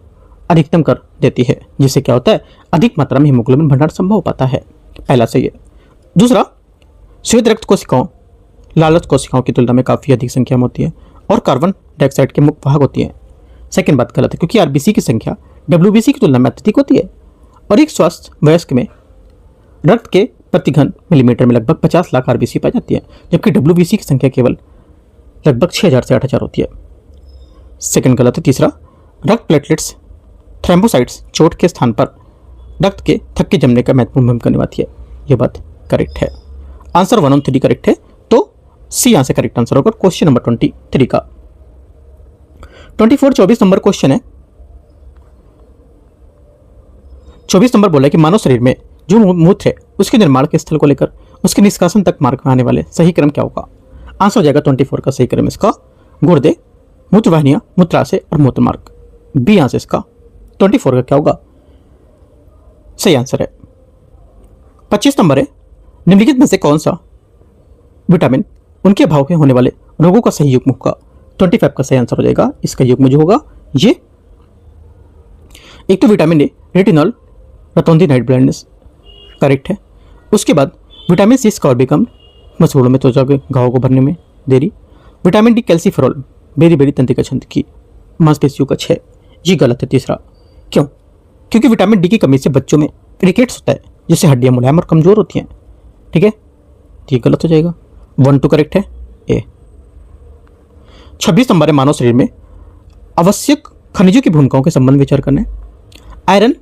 अधिकतम कर देती है, जिससे क्या होता है अधिक मात्रा में हीमोग्लोबिन भंडार संभव हो पाता है। पहला सही है। दूसरा, श्वेत रक्त कोशिकाओं लाल रक्त कोशिकाओं की तुलना में काफ़ी अधिक संख्या में होती है और कार्बन डाइऑक्साइड के मुख्य वाहक होती है। सेकेंड बात गलत है क्योंकि आरबीसी की संख्या डब्ल्यूबीसी की तुलना में अत्यधिक होती है और एक स्वस्थ वयस्क में रक्त के प्रति घन मिलीमीटर में लगभग 50 लाख आरबीसी पाई जाती है, जबकि डब्ल्यूबीसी की संख्या केवल लगभग 6000 से 8000 होती है। सेकेंड गलत है। तीसरा, रक्त प्लेटलेट्स थ्रोम्बोसाइट्स चोट के स्थान पर रक्त के थक्के जमने का महत्वपूर्ण भूमिका निभाती है। यह बात करेक्ट है। आंसर 1 और 3 करेक्ट है, तो सी यहां से करेक्ट आंसर होगा क्वेश्चन नंबर 23 का। 24 नंबर क्वेश्चन है। 24 नंबर बोला है कि मानव शरीर में जो मूत्र है उसके निर्माण के स्थल को लेकर उसके निष्कासन तक मार्ग में आने वाले सही क्रम क्या होगा? आंसर हो जाएगा 24 का सही क्रम इसका गुर्दे, मूत्रवाहिनियां, मूत्राशय और मूत्रमार्ग। बी यहां से इसका 24 का क्या होगा? सही आंसर है। 25 नंबर है निम्नलिखित में से कौन सा विटामिन उनके अभाव में होने वाले रोगों का सही युग्म होगा? 25 का सही आंसर हो जाएगा इसका युग्म जो होगा ये एक तो विटामिन ए रेटिनॉल रतौंधी नाइट ब्लाइंडनेस करेक्ट है। उसके बाद विटामिन सी स्कॉर्बिक अम्ल मसूड़ों में त्वचा के घावों को भरने में देरी। Vitamin D calciferol beriberi तंत्रिका छंद की मांसपेशियों का क्षय, ये गलत है। तीसरा क्यों? क्योंकि विटामिन डी की कमी से बच्चों में रिकेट्स होता है जिससे हड्डियां मुलायम और कमजोर होती हैं। ठीक है, ये गलत हो जाएगा। 1 2 करेक्ट है ए। 26 नंबर है मानव शरीर में आवश्यक खनिजों की भूमिकाओं के संबंध में विचार करना है। आयरन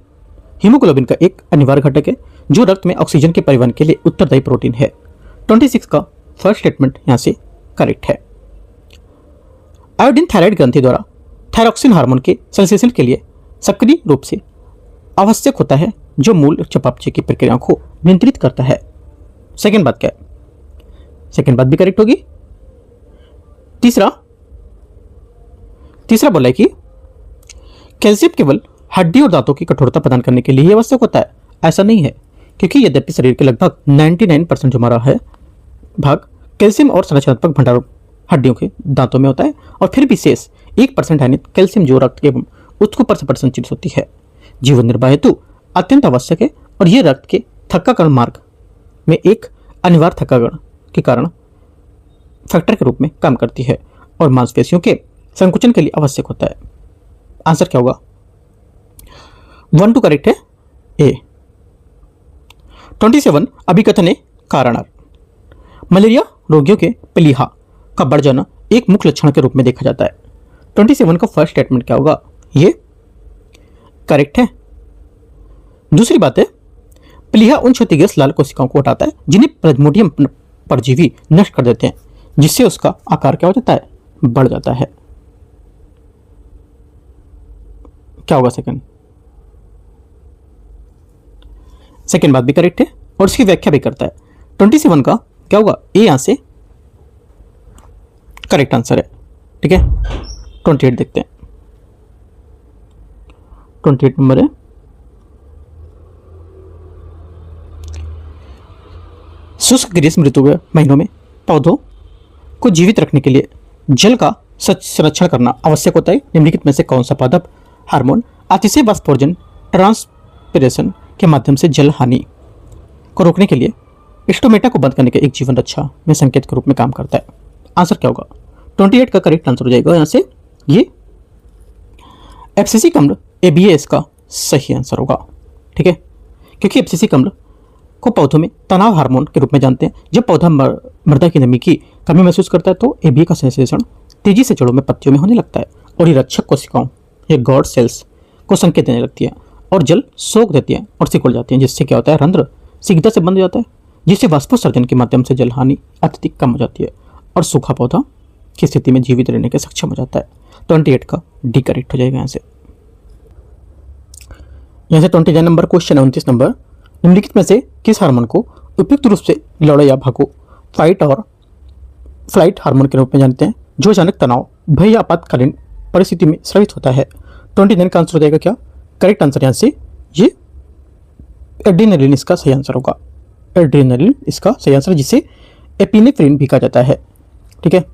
हीमोग्लोबिन का एक अनिवार्य घटक है जो रक्त में ऑक्सीजन के परिवहन के लिए उत्तरदायी प्रोटीन है। 26 का फर्स्ट स्टेटमेंट यहां से करेक्ट है। आयोडीन थायराइड ग्रंथि द्वारा थायरॉक्सिन हार्मोन के संश्लेषण के लिए सक्रिय रूप से आवश्यक होता है जो मूल चयापचय की प्रक्रियाओं को नियंत्रित करता है। सेकेंड बात क्या है? सेकेंड बात भी करेक्ट होगी। तीसरा बोला है कि कैल्शियम केवल हड्डी और दांतों की कठोरता प्रदान करने के लिए ही आवश्यक होता है। ऐसा नहीं है क्योंकि यद्यपि शरीर के लगभग 99% जो हमारा है भाग कैल्शियम और संरचनात्मक भंडार हड्डियों के दांतों में होता है और फिर भी शेष 1% है कैल्शियम जो रक्त एवं उत्कों पर संचित होती है जीवन निर्वाह हेतु अत्यंत आवश्यक है और यह रक्त के थक्काकरण मार्ग में एक अनिवार्य थक्काकरण के कारण फैक्टर के रूप में काम करती है और मांसपेशियों के संकुचन के लिए आवश्यक होता है। आंसर क्या होगा? 1 2 करेक्ट है ए। 27 अभिकथन कारणार्थ मलेरिया रोगियों के प्लीहा का बढ़ जाना एक मुख्य लक्षण के रूप में देखा जाता है। 27 का फर्स्ट स्टेटमेंट क्या होगा? ये करेक्ट है। दूसरी बात है प्लीहा उन क्षतिग्रस्त लाल कोशिकाओं को हटाता है जिन्हें प्लाज्मोडियम परजीवी नष्ट कर देते हैं, जिससे उसका आकार क्या हो जाता है? बढ़ जाता है। क्या होगा सेकंड बात भी करेक्ट है और इसकी व्याख्या भी करता है। 27 का क्या होगा? ए यहां से करेक्ट आंसर है। ठीक है। 28 देखते हैं। 28 नंबर है, शुष्क ग्रीष्म ऋतु के महीनों में पौधों को जीवित रखने के लिए जल का संरक्षण करना आवश्यक होता है। निम्नलिखित में से कौन सा पादप हार्मोन अतिशय वाष्पोर्जन ट्रांसपिरेशन के माध्यम से जल हानि को रोकने के लिए स्टोमेटा को बंद करने के एक जीवन रक्षा में संकेत के रूप में काम करता है? आंसर क्या होगा? 28 का करेक्ट आंसर हो जाएगा यहाँ से ये एब्सिसिक अम्ल ABA इसका सही आंसर होगा। ठीक है, क्योंकि एब्सिसिक अम्ल को पौधों में तनाव हार्मोन के रूप में जानते हैं। जब पौधा मृदा की नमी की कमी महसूस करता है तो ABA का संश्लेषण तेजी से जड़ों में पत्तियों में होने लगता है और ये रक्षक कोशिकाओं या गॉड सेल्स को संकेत देने लगती है और जल सोख देती है और सिकुड़ जाती है, जिससे क्या होता है, रंध्र शीघ्रता से बंद हो जाता है, जिससे वाष्पोत्सर्जन के माध्यम से जल हानि अत्यधिक कम हो जाती है और सूखा पौधा की स्थिति में जीवित रहने के सक्षम हो जाता है। 28 का डी करेक्ट हो जाएगा यहाँ से। 29 नंबर क्वेश्चन है। 29 नंबर, निम्नलिखित में से किस हार्मोन को उपयुक्त रूप से लड़ो या भागो फाइट और फ्लाइट हार्मोन के रूप में जानते हैं, जो अचानक तनाव, भय या आपातकालीन परिस्थिति में स्रावित होता है? 29 का आंसर हो जाएगा क्या? करेक्ट आंसर यहाँ से ये एड्रेनलिन इसका सही आंसर होगा। एड्रेनलिन इसका सही आंसर, जिसे एपिनेफ्रिन भी कहा जाता है। ठीक है,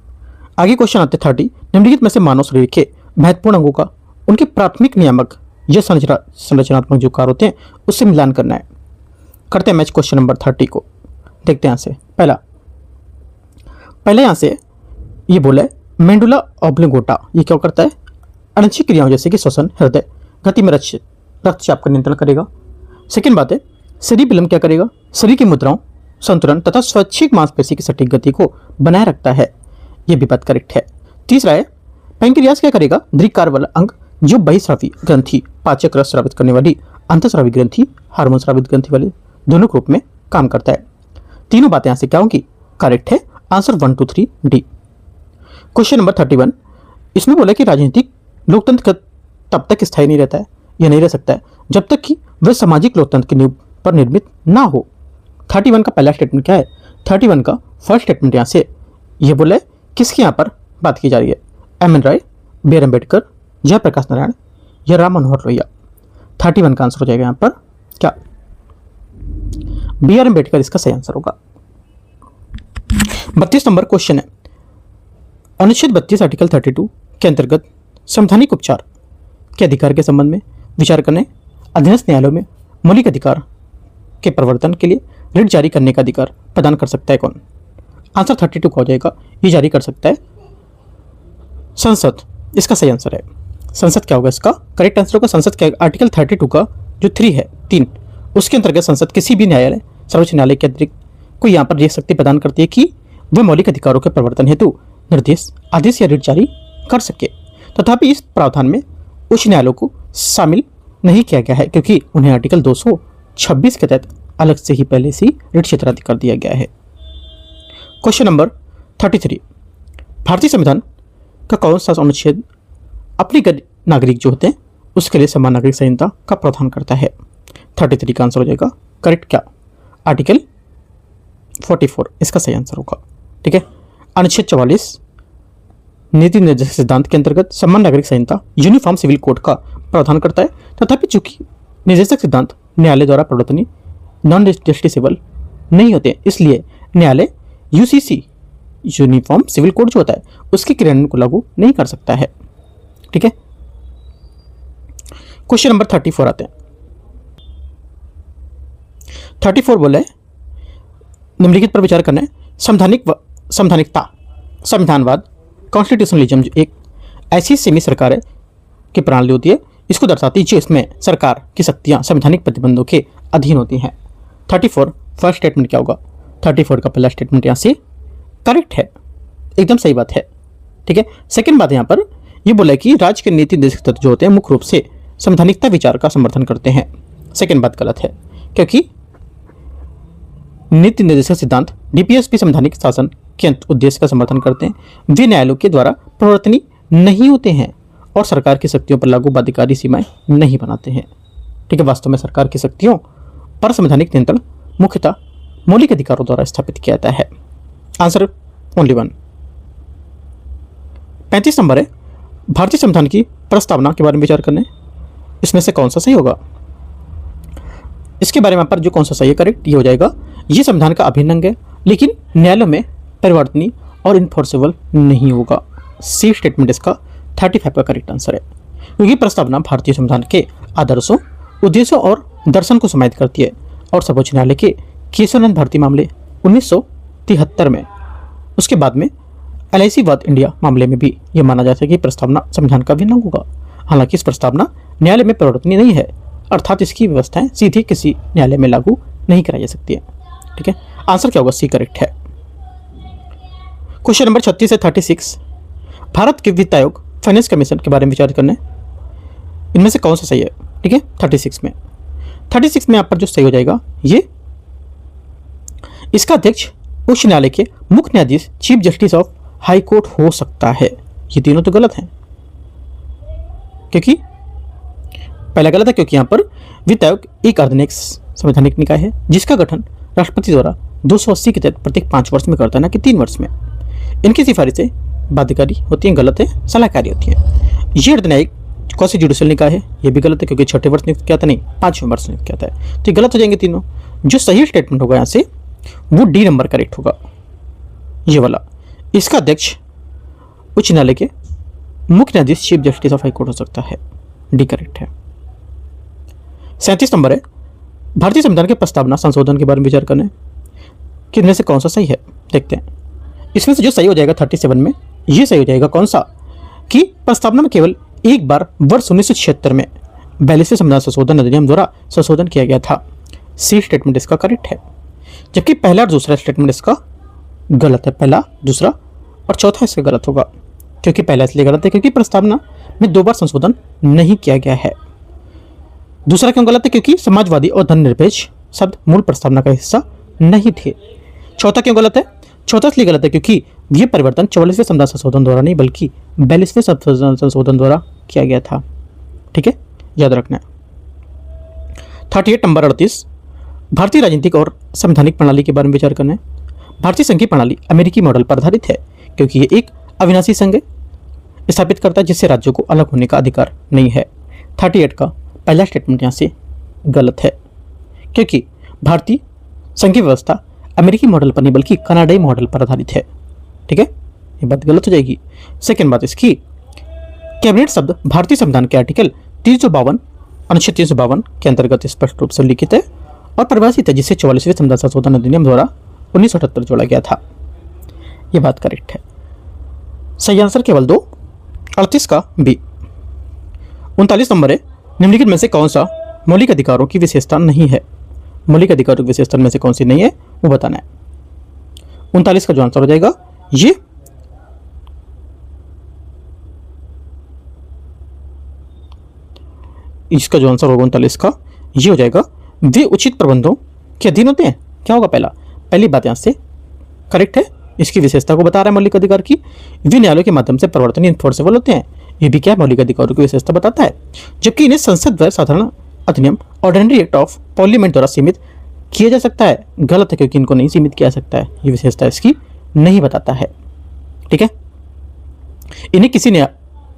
आगे क्वेश्चन आते 30। निम्नलिखित में से मानव शरीर के महत्वपूर्ण अंगों का उनके प्राथमिक नियामक या संरचनात्मक जो कार्य होते हैं उससे मिलान करना है। करते हैं मैच क्वेश्चन नंबर 30 को। देखते हैं यहाँ से पहले यहाँ से ये बोला है मेंडुला ऑब्लिंगोटा, ये क्या करता है? अनच्छी क्रियाओं जैसे कि श्वसन, हृदय गति में रक्तचाप का नियंत्रण करेगा। सेकेंड बात है सेरिबेलम क्या करेगा? शरीर की मुद्राओं, संतुलन तथा स्वैच्छिक मांसपेशी की सटीक गति को बनाए रखता है। यह भी बात करेक्ट है। तीसरा है पैंक्रियास क्या करेगा? दृक्कार वाला अंग जो बहिस्रावी ग्रंथि, पाचक रस स्रावित करने वाली अंतःस्रावी ग्रंथि, हार्मोन स्रावित ग्रंथि वाले दोनों के रूप में काम करता है। तीनों बातें यहां से क्या होंगी? करेक्ट है। Answer 1 2 3 D. क्वेश्चन नंबर 31, इसमें बोला कि राजनीतिक लोकतंत्र तब तक स्थायी नहीं रहता है या नहीं रह सकता है जब तक कि वह सामाजिक लोकतंत्र की नींव पर निर्मित ना हो। 31 का पहला स्टेटमेंट क्या है? 31 का फर्स्ट स्टेटमेंट यहाँ से ये बोला है किसकी यहाँ पर बात की जा रही है? एम.एन. राय, बी.आर. अम्बेडकर, जयप्रकाश नारायण या राम मनोहर लोहिया? 31 का आंसर हो जाएगा यहाँ पर क्या? बी.आर. अम्बेडकर इसका सही आंसर होगा। 32 नंबर क्वेश्चन है। अनुच्छेद 32 आर्टिकल 32 के अंतर्गत संवैधानिक उपचार के अधिकार के संबंध में विचार करने अधीनस्थ न्यायालयों में मौलिक अधिकार के प्रवर्तन के लिए रिट जारी करने का अधिकार प्रदान कर सकता है कौन? आंसर 32 का हो जाएगा, ये जारी कर सकता है संसद, इसका सही आंसर है। संसद क्या होगा इसका? करेक्ट आंसर होगा संसद क्या? आर्टिकल 32 का जो 3 है 3, उसके अंतर्गत संसद किसी भी न्यायालय, सर्वोच्च न्यायालय के अतिरिक्त को यहाँ पर यह शक्ति प्रदान करती है कि वह मौलिक अधिकारों के प्रवर्तन हेतु निर्देश, आदेश या रिट जारी कर सके। तथापि इस प्रावधान में उच्च न्यायालयों को शामिल नहीं किया गया है क्योंकि उन्हें आर्टिकल 226 के तहत अलग से ही पहले से रिट क्षेत्राधिकार दिया गया है। क्वेश्चन नंबर 33, भारतीय संविधान का कौन सा अनुच्छेद अपने नागरिक जो होते हैं उसके लिए समान नागरिक संहिता का प्रावधान करता है? 33 का आंसर हो जाएगा करेक्ट क्या? आर्टिकल 44 इसका सही आंसर होगा। ठीक है, अनुच्छेद 44 नीति निर्देशक सिद्धांत के अंतर्गत समान नागरिक संहिता यूनिफॉर्म सिविल कोड का प्रावधान करता है। तथापि चूंकि निर्देशक सिद्धांत न्यायालय द्वारा प्रवर्तनीय नॉन जस्टिसेबल नहीं होते, इसलिए न्यायालय यूसीसी यूनिफॉर्म सिविल कोड जो होता है उसके क्रियान्वयन को लागू नहीं कर सकता है। ठीक है, क्वेश्चन नंबर 34 आते हैं। 34 बोला है निम्नलिखित पर विचार करना है। संवैधानिकता, संविधानवाद, कॉन्स्टिट्यूशनलिज्म एक ऐसी सेमी सरकार है की प्रणाली होती है, इसको दर्शाती है जिसमें सरकार की शक्तियां संवैधानिक प्रतिबंधों के अधीन होती हैं। 34 फर्स्ट स्टेटमेंट क्या होगा? 34 का पहला स्टेटमेंट यहाँ से करेक्ट है, एकदम सही बात है। ठीक है, सेकंड बात यहाँ पर यह बोला है कि राज्य के नीति निर्देशक तत्व जो होते हैं मुख्य रूप से संवैधानिकता विचार का समर्थन करते हैं। सेकंड बात गलत है क्योंकि नीति निर्देशक सिद्धांत डीपीएस भी संवैधानिक शासन के उद्देश्य का समर्थन करते हैं। वे न्यायालयों के द्वारा प्रवर्तनीय नहीं होते हैं और सरकार की शक्तियों पर लागू बाध्यकारी सीमाएं नहीं बनाते हैं। ठीक है, वास्तव में सरकार की शक्तियों पर संवैधानिक नियंत्रण मुख्यतः मौलिक अधिकारों द्वारा स्थापित किया जाता है। Answer only 1। 35 नंबर है भारतीय संविधान की प्रस्तावना के बारे में विचार करने, इसमें से कौन सा सही होगा। इसके बारे में पर जो कौन सा सही है करेक्ट ये हो जाएगा, ये संविधान का अभिन्न अंग है लेकिन न्यायालयों में परिवर्तनीय और इन्फोर्सेबल नहीं होगा। सी स्टेटमेंट इसका 35 का करेक्ट आंसर है, क्योंकि प्रस्तावना भारतीय संविधान के आदर्शों, उद्देश्यों और दर्शन को समाहित करती है और सर्वोच्च न्यायालय के केशवानंद भारती मामले 1973 में, उसके बाद में LIC वाद इंडिया मामले में भी यह माना जाता है कि प्रस्तावना संविधान का भिन्न अंग होगा। हालांकि इस प्रस्तावना न्यायालय में परिवर्तनीय नहीं है, अर्थात इसकी व्यवस्थाएं सीधे किसी न्यायालय में लागू नहीं कराई जा सकती है। ठीक है, आंसर क्या होगा, सी करेक्ट है। क्वेश्चन नंबर 36 से 36 भारत के वित्त आयोग फाइनेंस कमीशन के बारे में विचार करने, इनमें से कौन सा सही है। ठीक है, 36 में यहाँ पर जो सही हो जाएगा ये, इसका अध्यक्ष उच्च न्यायालय के मुख्य न्यायाधीश chief justice of high court हो सकता है। ये तीनों तो गलत हैं, क्योंकि पहला गलत है क्योंकि यहाँ पर वित्त आयोग एक अर्धनिक संवैधानिक निकाय है जिसका गठन राष्ट्रपति द्वारा 280 के तहत प्रत्येक 5 वर्ष में करता है, ना कि 3 वर्ष में। इनकी सिफारिशें बाध्यकारी होती हैं, गलत है, सलाहकारी होती हैं। ये अर्धन्यायिक कौन सी जुडिशियल निकाय है, ये भी गलत है क्योंकि 6ठे वर्ष नियुक्त किया था, नहीं 5वें वर्ष नियुक्त किया था, तो ये गलत हो जाएंगे तीनों। जो सही स्टेटमेंट होगा यहाँ से वो डी नंबर करेक्ट होगा, ये वाला। इसका अध्यक्ष उच्च न्यायालय के मुख्य न्यायाधीश chief justice of high court हो सकता है, डी करेक्ट है। 37 नंबर है भारतीय संविधान के प्रस्तावना संशोधन के बारे में विचार करने, कि इनमें से कौन सा सही है, देखते हैं। इसमें से जो सही हो जाएगा 37 में, ये सही हो जाएगा कौन सा, कि प्रस्तावना में केवल एक बार वर्ष 1976 में 42वें संविधान संशोधन अधिनियम द्वारा संशोधन किया गया था। सी स्टेटमेंट इसका करेक्ट है, जबकि पहला और दूसरा स्टेटमेंट इसका गलत है। पहला, दूसरा और चौथा इसका गलत होगा, क्योंकि पहला इसलिए गलत है क्योंकि प्रस्तावना में 2 बार संशोधन नहीं किया गया है। दूसरा क्यों गलत है, क्योंकि समाजवादी और धर्मनिरपेक्ष शब्द मूल प्रस्तावना का हिस्सा नहीं थे। चौथा क्यों गलत है, चौथा इसलिए गलत है क्योंकि यह परिवर्तन 44वें संविधान संशोधन द्वारा नहीं बल्कि 42वें संविधान संशोधन द्वारा किया गया था। ठीक है, याद रखना है। 38 नंबर 38 भारतीय राजनीतिक और संवैधानिक प्रणाली के बारे में विचार करना है। भारतीय संघीय प्रणाली अमेरिकी मॉडल पर आधारित है क्योंकि ये एक अविनाशी संघ स्थापित करता है जिससे राज्यों को अलग होने का अधिकार नहीं है। 38 का पहला स्टेटमेंट यहाँ से गलत है, क्योंकि भारतीय संघीय व्यवस्था अमेरिकी मॉडल पर नहीं बल्कि कनाडाई मॉडल पर आधारित है। ठीक है, ये बात गलत हो जाएगी। सेकेंड बात इसकी, कैबिनेट शब्द भारतीय संविधान के आर्टिकल 352 अनुच्छेद 352 के अंतर्गत स्पष्ट रूप से लिखित है और परिभाषित है, जिसे 44वें संविधान संशोधन अधिनियम द्वारा 1978 जोड़ा गया था। यह बात करेक्ट है। सही आंसर केवल 2, 38 का बी। 39 नंबर है निम्नलिखित में से कौन सा मौलिक अधिकारों की विशेषता नहीं है। मौलिक अधिकारों की विशेषता में से कौन सी नहीं है वो बताना है। 39 का जो आंसर हो जाएगा ये इसका जो आंसर होगा 39 का ये हो जाएगा, वे उचित प्रबंधों के अधीन होते हैं। क्या होगा पहली बात यहां से करेक्ट है। इसकी विशेषता को बता रहा है मौलिक अधिकार की, वे न्यायालयों के माध्यम से परिवर्तनीय इन्फोर्सेबल होते हैं। ये भी क्या मौलिक अधिकारों की विशेषता बताता है, जबकि इन्हें संसद व साधारण अधिनियम ऑर्डिनरी एक्ट ऑफ पार्लियामेंट द्वारा सीमित किया जा सकता है। गलत है, क्योंकि इनको नहीं सीमित किया जा सकता है, ये विशेषता इसकी नहीं बताता है। ठीक है, इन्हें किसी ने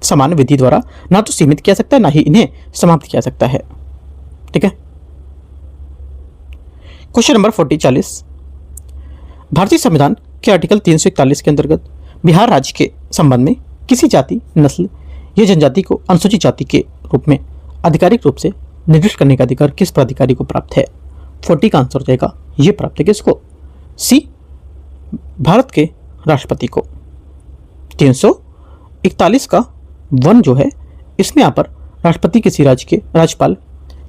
समान विधि द्वारा ना तो सीमित किया सकता है ना ही इन्हें समाप्त किया सकता है। ठीक है, क्वेश्चन नंबर 40 भारतीय संविधान के आर्टिकल 341 के अंतर्गत बिहार राज्य के संबंध में किसी जाति, नस्ल या जनजाति को अनुसूचित जाति के रूप में आधिकारिक रूप से निर्दिष्ट करने का अधिकार किस प्राधिकारी को प्राप्त है। 40 का आंसर हो जाएगा ये प्राप्त है किसको, सी भारत के राष्ट्रपति को। 341 का 1 जो है इसमें यहाँ पर राष्ट्रपति किसी राज्य के राज्यपाल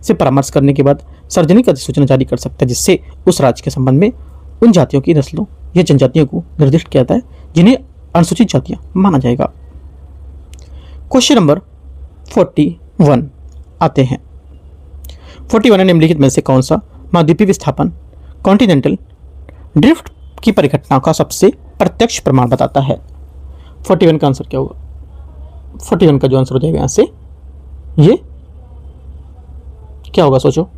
से परामर्श करने के बाद सार्वजनिक अधिसूचना जारी कर सकता है, जिससे उस राज्य के संबंध में उन जातियों की नस्लों या जनजातियों को निर्दिष्ट किया जाता है जिन्हें अनुसूचित जातियां माना जाएगा। क्वेश्चन नंबर 41 आते हैं। 41 निम्नलिखित में से कौन सा महाद्वीपीय विस्थापन कॉन्टिनेंटल ड्रिफ्ट की परिघटना का सबसे प्रत्यक्ष प्रमाण बताता है। 41 का आंसर क्या होगा, 41 का जो आंसर हो जाएगा यहां से ये क्या होगा, सोचो।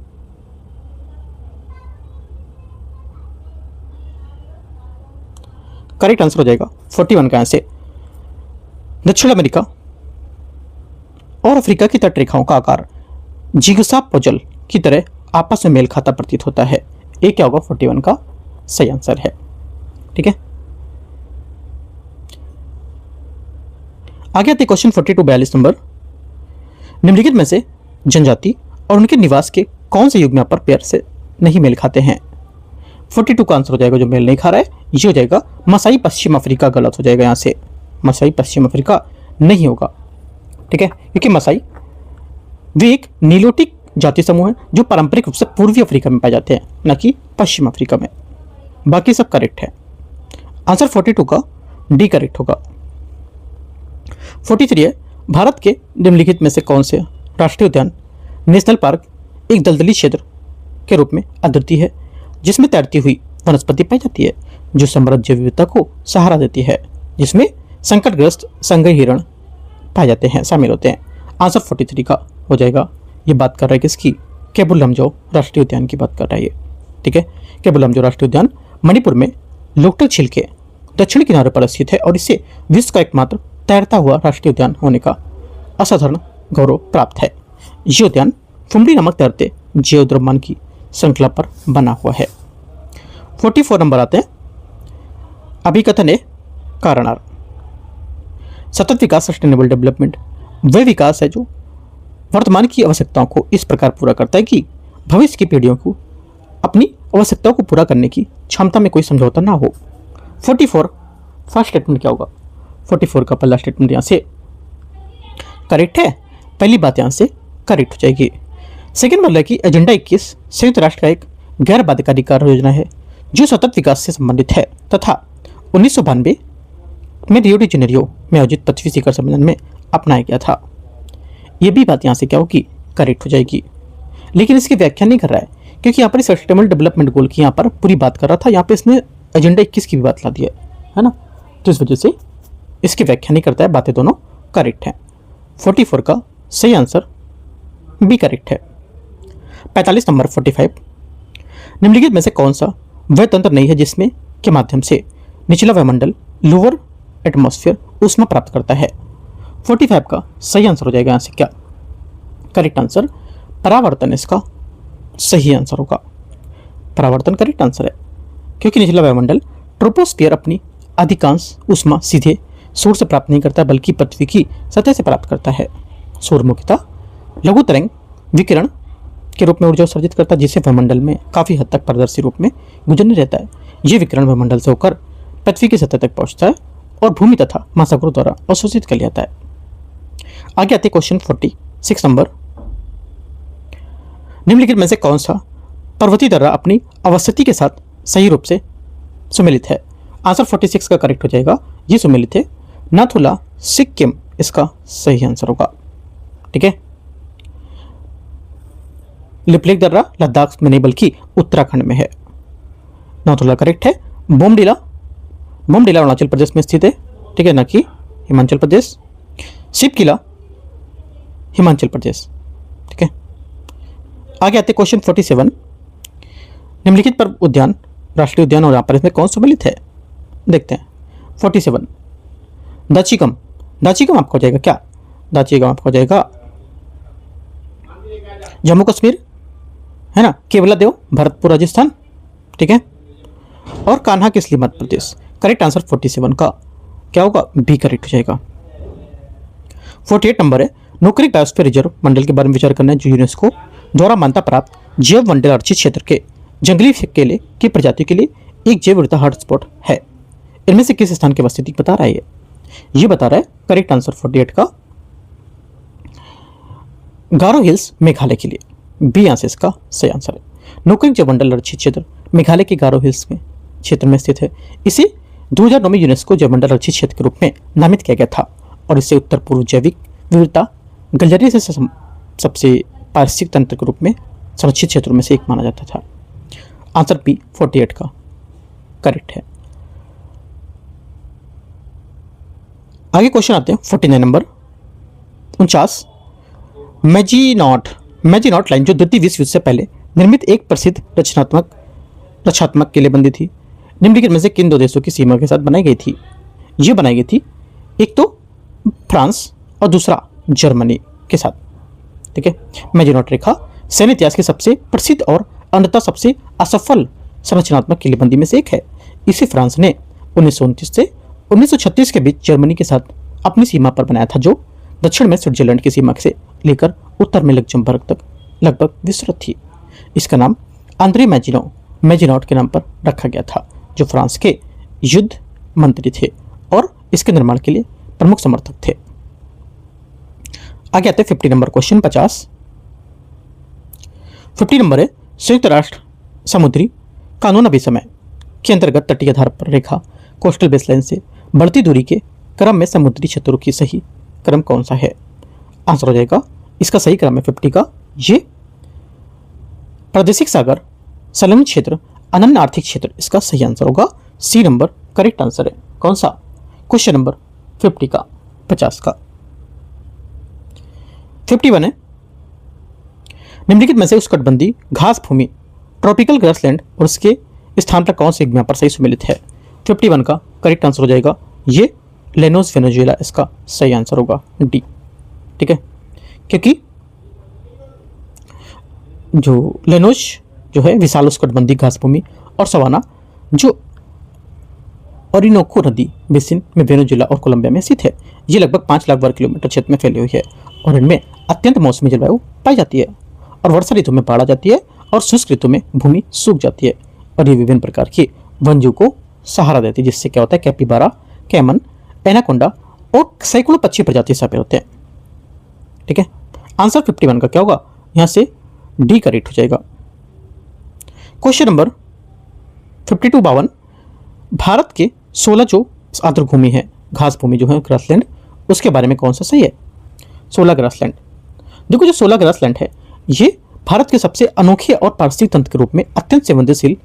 करेक्ट आंसर हो जाएगा 41 का यहां से दक्षिण अमेरिका और अफ्रीका की तटरेखाओं का आकार जिगसा पजल की तरह आपस में मेल खाता प्रतीत होता है। ये क्या होगा? 41 का सही आंसर है। ठीक है, आगे आते क्वेश्चन 42 42 नंबर। निम्नलिखित में से जनजाति और उनके निवास के कौन से युग में अपर पेयर से नहीं मेल खाते हैं? 42 का आंसर हो जाएगा जो मेल नहीं खा रहा है, ये हो जाएगा मसाई पश्चिम अफ्रीका। गलत हो जाएगा यहाँ से, मसाई पश्चिम अफ्रीका नहीं होगा। ठीक है, क्योंकि मसाई वे एक नीलोटिक जाति समूह है जो पारंपरिक रूप से पूर्वी अफ्रीका में पाए जाते हैं, न कि पश्चिम अफ्रीका में। बाकी सब करेक्ट है। आंसर 42 का डी करेक्ट होगा। 43 है, भारत के निम्नलिखित में से कौन से राष्ट्रीय उद्यान नेशनल पार्क एक दलदली क्षेत्र के रूप में अद्वितीय है, जिसमें तैरती हुई वनस्पति पाई जाती है जो समृद्ध जैव विविधता को सहारा देती है, जिसमें संकटग्रस्त संघ हिरण पाए जाते हैं, शामिल होते हैं। आंसर 43 का हो जाएगा। ये बात कर रहा है किसकी? केबुल लमजो राष्ट्रीय उद्यान की बात कर रहा है ये। ठीक है, केबुल लमजो राष्ट्रीय उद्यान मणिपुर में लोकटक झील के दक्षिण किनारे पर स्थित है और इससे विश्व का एकमात्र तैरता हुआ राष्ट्रीय उद्यान होने का असाधारण गौरव प्राप्त है। ये उद्यान फुमडी नामक तैरते जैव द्रव्यमान की श्रृंखला पर बना हुआ है। 44 नंबर आते हैं। अभिकथन है कारणार। सतत विकास सस्टेनेबल डेवलपमेंट वह विकास है जो वर्तमान की आवश्यकताओं को इस प्रकार पूरा करता है कि भविष्य की पीढ़ियों को अपनी आवश्यकताओं को पूरा करने की क्षमता में कोई समझौता ना हो। 44 फर्स्ट स्टेटमेंट क्या होगा? 44 का पहला स्टेटमेंट यहाँ से करेक्ट है, पहली बात यहाँ से करेक्ट हो जाएगी। सेकेंड मतलब कि एजेंडा 21 संयुक्त राष्ट्र का एक गैर बाध्यकारी कार्य योजना है जो सतत विकास से संबंधित है तथा 1992 में रियो डी जेनेरियो में आयोजित पृथ्वी शिखर सम्मेलन में अपनाया गया था। ये भी बात यहाँ से क्या होगी? करेक्ट हो जाएगी। लेकिन इसकी व्याख्या नहीं कर रहा है क्योंकि यहाँ पर सस्टेनेबल डेवलपमेंट गोल की यहाँ पर पूरी बात कर रहा था, यहाँ पे इसने एजेंडा 21 की भी बात ला दी है ना, तो इस वजह से इसकी व्याख्या नहीं करता है। बातें दोनों करेक्ट हैं। 44 का सही आंसर बी करेक्ट है। 45 नंबर 45, निम्नलिखित में से कौन सा वह तंत्र नहीं है जिसमें के माध्यम से निचला वायुमंडल लोअर एटमॉस्फेयर ऊष्मा प्राप्त करता है? 45 का सही आंसर हो जाएगा यहाँ से क्या? करेक्ट आंसर परावर्तन इसका सही आंसर होगा। परावर्तन करेक्ट आंसर है क्योंकि निचला वायुमंडल ट्रोपोस्फियर अपनी अधिकांश ऊष्मा सीधे सूर्य से प्राप्त नहीं करता बल्कि पृथ्वी की सतह से प्राप्त करता है। सूर्यमुखिता लघु तरंग विकिरण के रूप में ऊर्जा उत्सर्जित करता है जिससे वायुमंडल में काफ़ी हद तक पारदर्शी रूप में गुजरने रहता है। ये विकिरण वायुमंडल से होकर पृथ्वी की सतह तक पहुंचता है और भूमि तथा महासागरों द्वारा अवशोषित कर लिया जाता है। आगे आते क्वेश्चन 46 नंबर। निम्नलिखित में से कौन सा पर्वतीय दर्रा अपनी अवस्थिति के साथ सही रूप से सुमेलित है? आंसर 46 का करेक्ट हो जाएगा। ये सुमेलित है नाथुला सिक्किम, इसका सही आंसर होगा। ठीक है, लिपलेख दर्रा लद्दाख में नहीं बल्कि उत्तराखंड में है। नाथुला करेक्ट है। बोमडिला अरुणाचल प्रदेश में स्थित है, ठीक है, ना कि हिमाचल प्रदेश। शिवकिला हिमाचल प्रदेश। ठीक है, आगे आते क्वेश्चन 47, निम्नलिखित पर्व उद्यान राष्ट्रीय उद्यान और यहाँ पर इसमें कौन सम्मिलित है? देखते हैं। 47 दाचिगम आपका हो जाएगा क्या? दाचिगम आपका हो जाएगा जम्मू कश्मीर, है ना, केवलादेव भरतपुर राजस्थान, ठीक है, और कान्हा किसली मध्य प्रदेश। करेक्ट आंसर 47 का क्या होगा? बी करेक्ट हो जाएगा। 48 नंबर है नोकरी बायोस्फीयर रिजर्व मंडल के बारे में विचार करना है जो यूनेस्को द्वारा मान्यता प्राप्त जैव मंडल आरक्षित क्षेत्र के जंगली केले की प्रजातियों के लिए एक जैव विविधता हॉटस्पॉट है। इनमें से किस स्थान की अवस्थिति बता रहा है? ये बता रहा है करेक्ट आंसर 48 का गारो हिल्स मेघालय के लिए। बी आंसर इसका सही आंसर है। नोकरी जैव मंडल आरक्षित क्षेत्र मेघालय के गारो हिल्स में क्षेत्र में स्थित है। इसे 2009 में यूनेस्को जैव मंडल आरक्षित क्षेत्र के रूप में नामित किया गया था और इसे उत्तर पूर्व जैविक विविधता गलियारे से सबसे पारिस्थितिक तंत्र के रूप में संरक्षित क्षेत्रों में से एक माना जाता था। आंसर बी 48 का करेक्ट है। आगे क्वेश्चन आते हैं 49 नंबर 49। मैजिनॉट लाइन जो द्वितीय विश्व युद्ध से पहले निर्मित एक प्रसिद्ध रक्षात्मक किलेबंदी थी, निम्नलिखित में से किन दो देशों की सीमा के साथ बनाई गई थी? ये बनाई गई थी एक तो फ्रांस और दूसरा जर्मनी के साथ। ठीक है, मैजिनॉट रेखा सैन्य इतिहास की सबसे प्रसिद्ध और अंततः सबसे असफल संरचनात्मक किलेबंदी में से एक है। इसे फ्रांस ने 1929 से 1936 के बीच जर्मनी के साथ अपनी सीमा पर बनाया था, जो दक्षिण में स्विट्जरलैंड की सीमा से लेकर उत्तर में लग्जमबर्ग तक लगभग विस्तृत थी। इसका नाम आंद्रे मैजिनॉट के नाम पर रखा गया था, जो फ्रांस के युद्ध मंत्री थे और इसके निर्माण के लिए प्रमुख समर्थक थे। आगे आते 50 नंबर क्वेश्चन 50 नंबर है संयुक्त राष्ट्र समुद्री कानून अभिसमय के अंतर्गत तटीय आधार पर रेखा कोस्टल बेसलाइन से बढ़ती दूरी के क्रम में समुद्री क्षेत्रों की सही क्रम कौन सा है? आंसर हो जाएगा इसका सही क्रम है 50 का ये प्रादेशिक सागर संलग्न क्षेत्र अनन्य आर्थिक क्षेत्र, इसका सही आंसर होगा सी नंबर करेक्ट आंसर है। कौन सा? क्वेश्चन नंबर 50 का 50 का 51 है निम्नलिखित में से उष्णकटिबंधीय घास भूमि ट्रॉपिकल ग्रासलैंड और उसके स्थान पर कौन से एक यहाँ पर सही सुमेलित है? 51 का करेक्ट आंसर हो जाएगा ये लेनोस वेनेजुएला, इसका सही आंसर होगा डी। ठीक है, क्योंकि जो लेनोस जो है विशाल उष्णकटिबंधीय घास भूमि और सवाना जो ओरिनोको नदी बेसिन में वेनेजुएला और कोलंबिया में स्थित है, ये लगभग 5 लाख वर्ग किलोमीटर क्षेत्र में फैली हुई है और इनमें अत्यंत मौसमी जलवायु पाई जाती है और वर्षा ऋतु में बाढ़ आ जाती है और शुष्क ऋतु में भूमि सूख जाती है और ये विभिन्न प्रकार के वन्यजीव को सहारा देती है, जिससे क्या होता है कैपिबारा, कैमन, एनाकोंडा और सैकड़ों पक्षी प्रजाति शामिल होते हैं। ठीक है, आंसर 51 का क्या होगा? यहां से डी करेक्ट हो जाएगा। क्वेश्चन नंबर 52 भारत के 16 जो आर्द्र भूमि है घास भूमि जो है ग्रासलैंड, उसके बारे में कौन सा सही है? 16 ग्रासलैंड। देखो जो 16 ग्रासलैंड है ये भारत के सबसे अनोखे और पारिस्थितिक तंत्र के रूप में अत्यंत संवेदनशील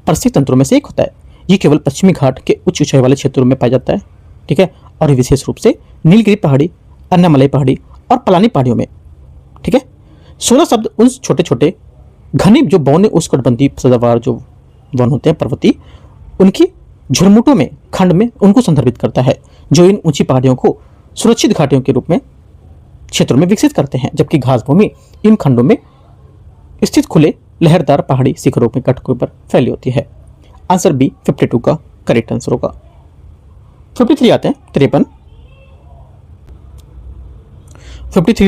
पारिस्थितिक तंत्रों में से एक होता है। ये केवल पश्चिमी घाट के उच्च ऊंचाई वाले क्षेत्रों में पाया जाता है। ठीक है, और विशेष रूप से नीलगिरी पहाड़ी, अन्नामलई पहाड़ी और पलानी पहाड़ियों में। ठीक है, 16 शब्द उन छोटे छोटे घने जो बौने उष्णकटिबंधीय सदाबहार जो वन होते हैं पर्वतीय, उनकी झुरमुटों में खंड में उनको संदर्भित करता है, जो इन ऊंची पहाड़ियों को सुरक्षित घाटियों के रूप में क्षेत्रों में विकसित करते हैं, जबकि घास भूमि इन खंडों में स्थित खुले लहरदार पहाड़ी शिखरों में कटकों पर फैली होती है। आंसर बी 52 का करेक्ट आंसर होगा। 53 आते हैं 53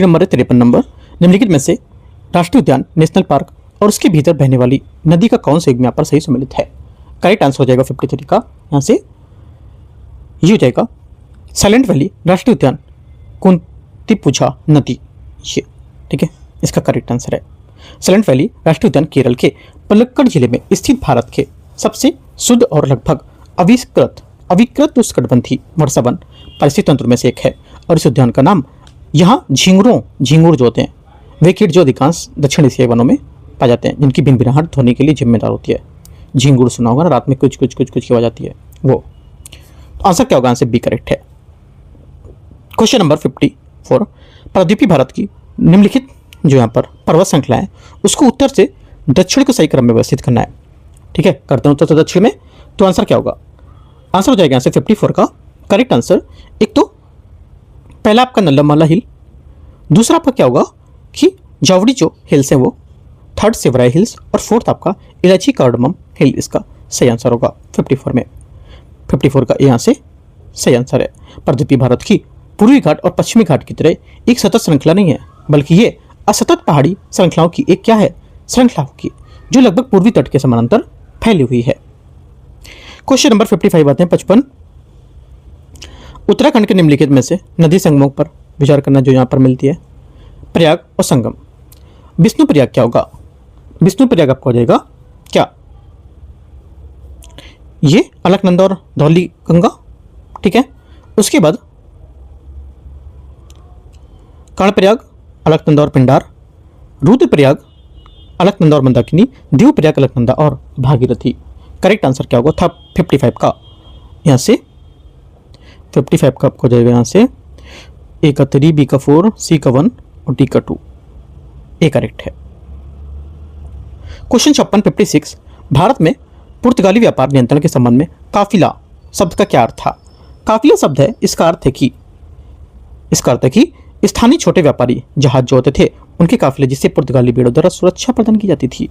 नंबर है 53 नंबर निम्नलिखित में से राष्ट्रीय उद्यान, नेशनल पार्क और उसके भीतर बहने वाली नदी का कौन सा यहाँ पर सही सम्मिलित है? करेक्ट आंसर हो जाएगा 53 का यहाँ से ये हो जाएगा साइलेंट वैली राष्ट्रीय उद्यान कुंतिपुझा नदी ये। ठीक है, इसका करेक्ट आंसर है साइलेंट वैली राष्ट्रीय उद्यान केरल के पलक्कड़ जिले में स्थित भारत के सबसे शुद्ध और लगभग अविकृत उष्णकटिबंधीय वर्षावन पारिस्थितिक तंत्र में से एक है और इस उद्यान का नाम यहाँ झिंगुर जो होते हैं वे कीट जो अधिकांश दक्षिण एशियाई वनों में पाए जाते हैं, जिनकी भिनभिनाहट ध्वनि के लिए जिम्मेदार होती है। झिंगुर सुना होगा ना, रात में कुछ की आवाज आती है वो। आंसर क्या होगा? आंसर बी करेक्ट है। क्वेश्चन नंबर 54 प्रायद्वीपीय भारत की निम्नलिखित जो यहाँ पर पर्वत श्रृंखला है उसको उत्तर से दक्षिण को सही क्रम में व्यवस्थित करना है। ठीक है, करते हैं उत्तर से दक्षिण में, तो आंसर क्या होगा? आंसर हो जाएगा यहाँ से 54 का करेक्ट आंसर। एक तो पहला आपका नल्लामाला हिल, दूसरा आपका क्या होगा कि जावड़ी जो हिल्स है वो, थर्ड सेवराई हिल्स और फोर्थ आपका इलायची कार्डमम हिल, इसका सही आंसर होगा 54 में। 54 का यहाँ से सही आंसर है। प्रायद्वीपीय भारत की पूर्वी घाट और पश्चिमी घाट की तरह एक सतत श्रृंखला नहीं है, बल्कि ये असतत पहाड़ी श्रृंखलाओं की एक क्या है? श्रृंखला होगी जो लगभग पूर्वी तट के समानांतर फैली हुई है। क्वेश्चन नंबर 55 आते हैं 55 उत्तराखंड के निम्नलिखित में से नदी संगमों पर विचार करना जो यहाँ पर मिलती है, प्रयाग और संगम। विष्णु प्रयाग क्या होगा? विष्णु प्रयाग आपको हो जाएगा क्या? ये अलकनंदा और धौली गंगा। ठीक है, उसके बाद कर्णप्रयाग, अलकनंदा और पिंडार, रुद्रप्रयाग, अलकनंदा और मंदाकिनी, दीव प्रयाग, अलकनंदा और भागीरथी। करेक्ट आंसर क्या होगा था 55 का? यहाँ से 55 का आपको हो जाएगा यहाँ से ए का 3, बी का 4, सी का 1 और डी का 2। ए करेक्ट है। क्वेश्चन 56 भारत में पुर्तगाली व्यापार नियंत्रण के संबंध में काफिला शब्द का क्या अर्थ था? काफिला शब्द है, इसका अर्थ है कि इसका अर्थ है कि स्थानीय छोटे व्यापारी जहाज जो होते थे उनके काफिले जिससे पुर्तगाली बेड़ों द्वारा सुरक्षा प्रदान की जाती थी।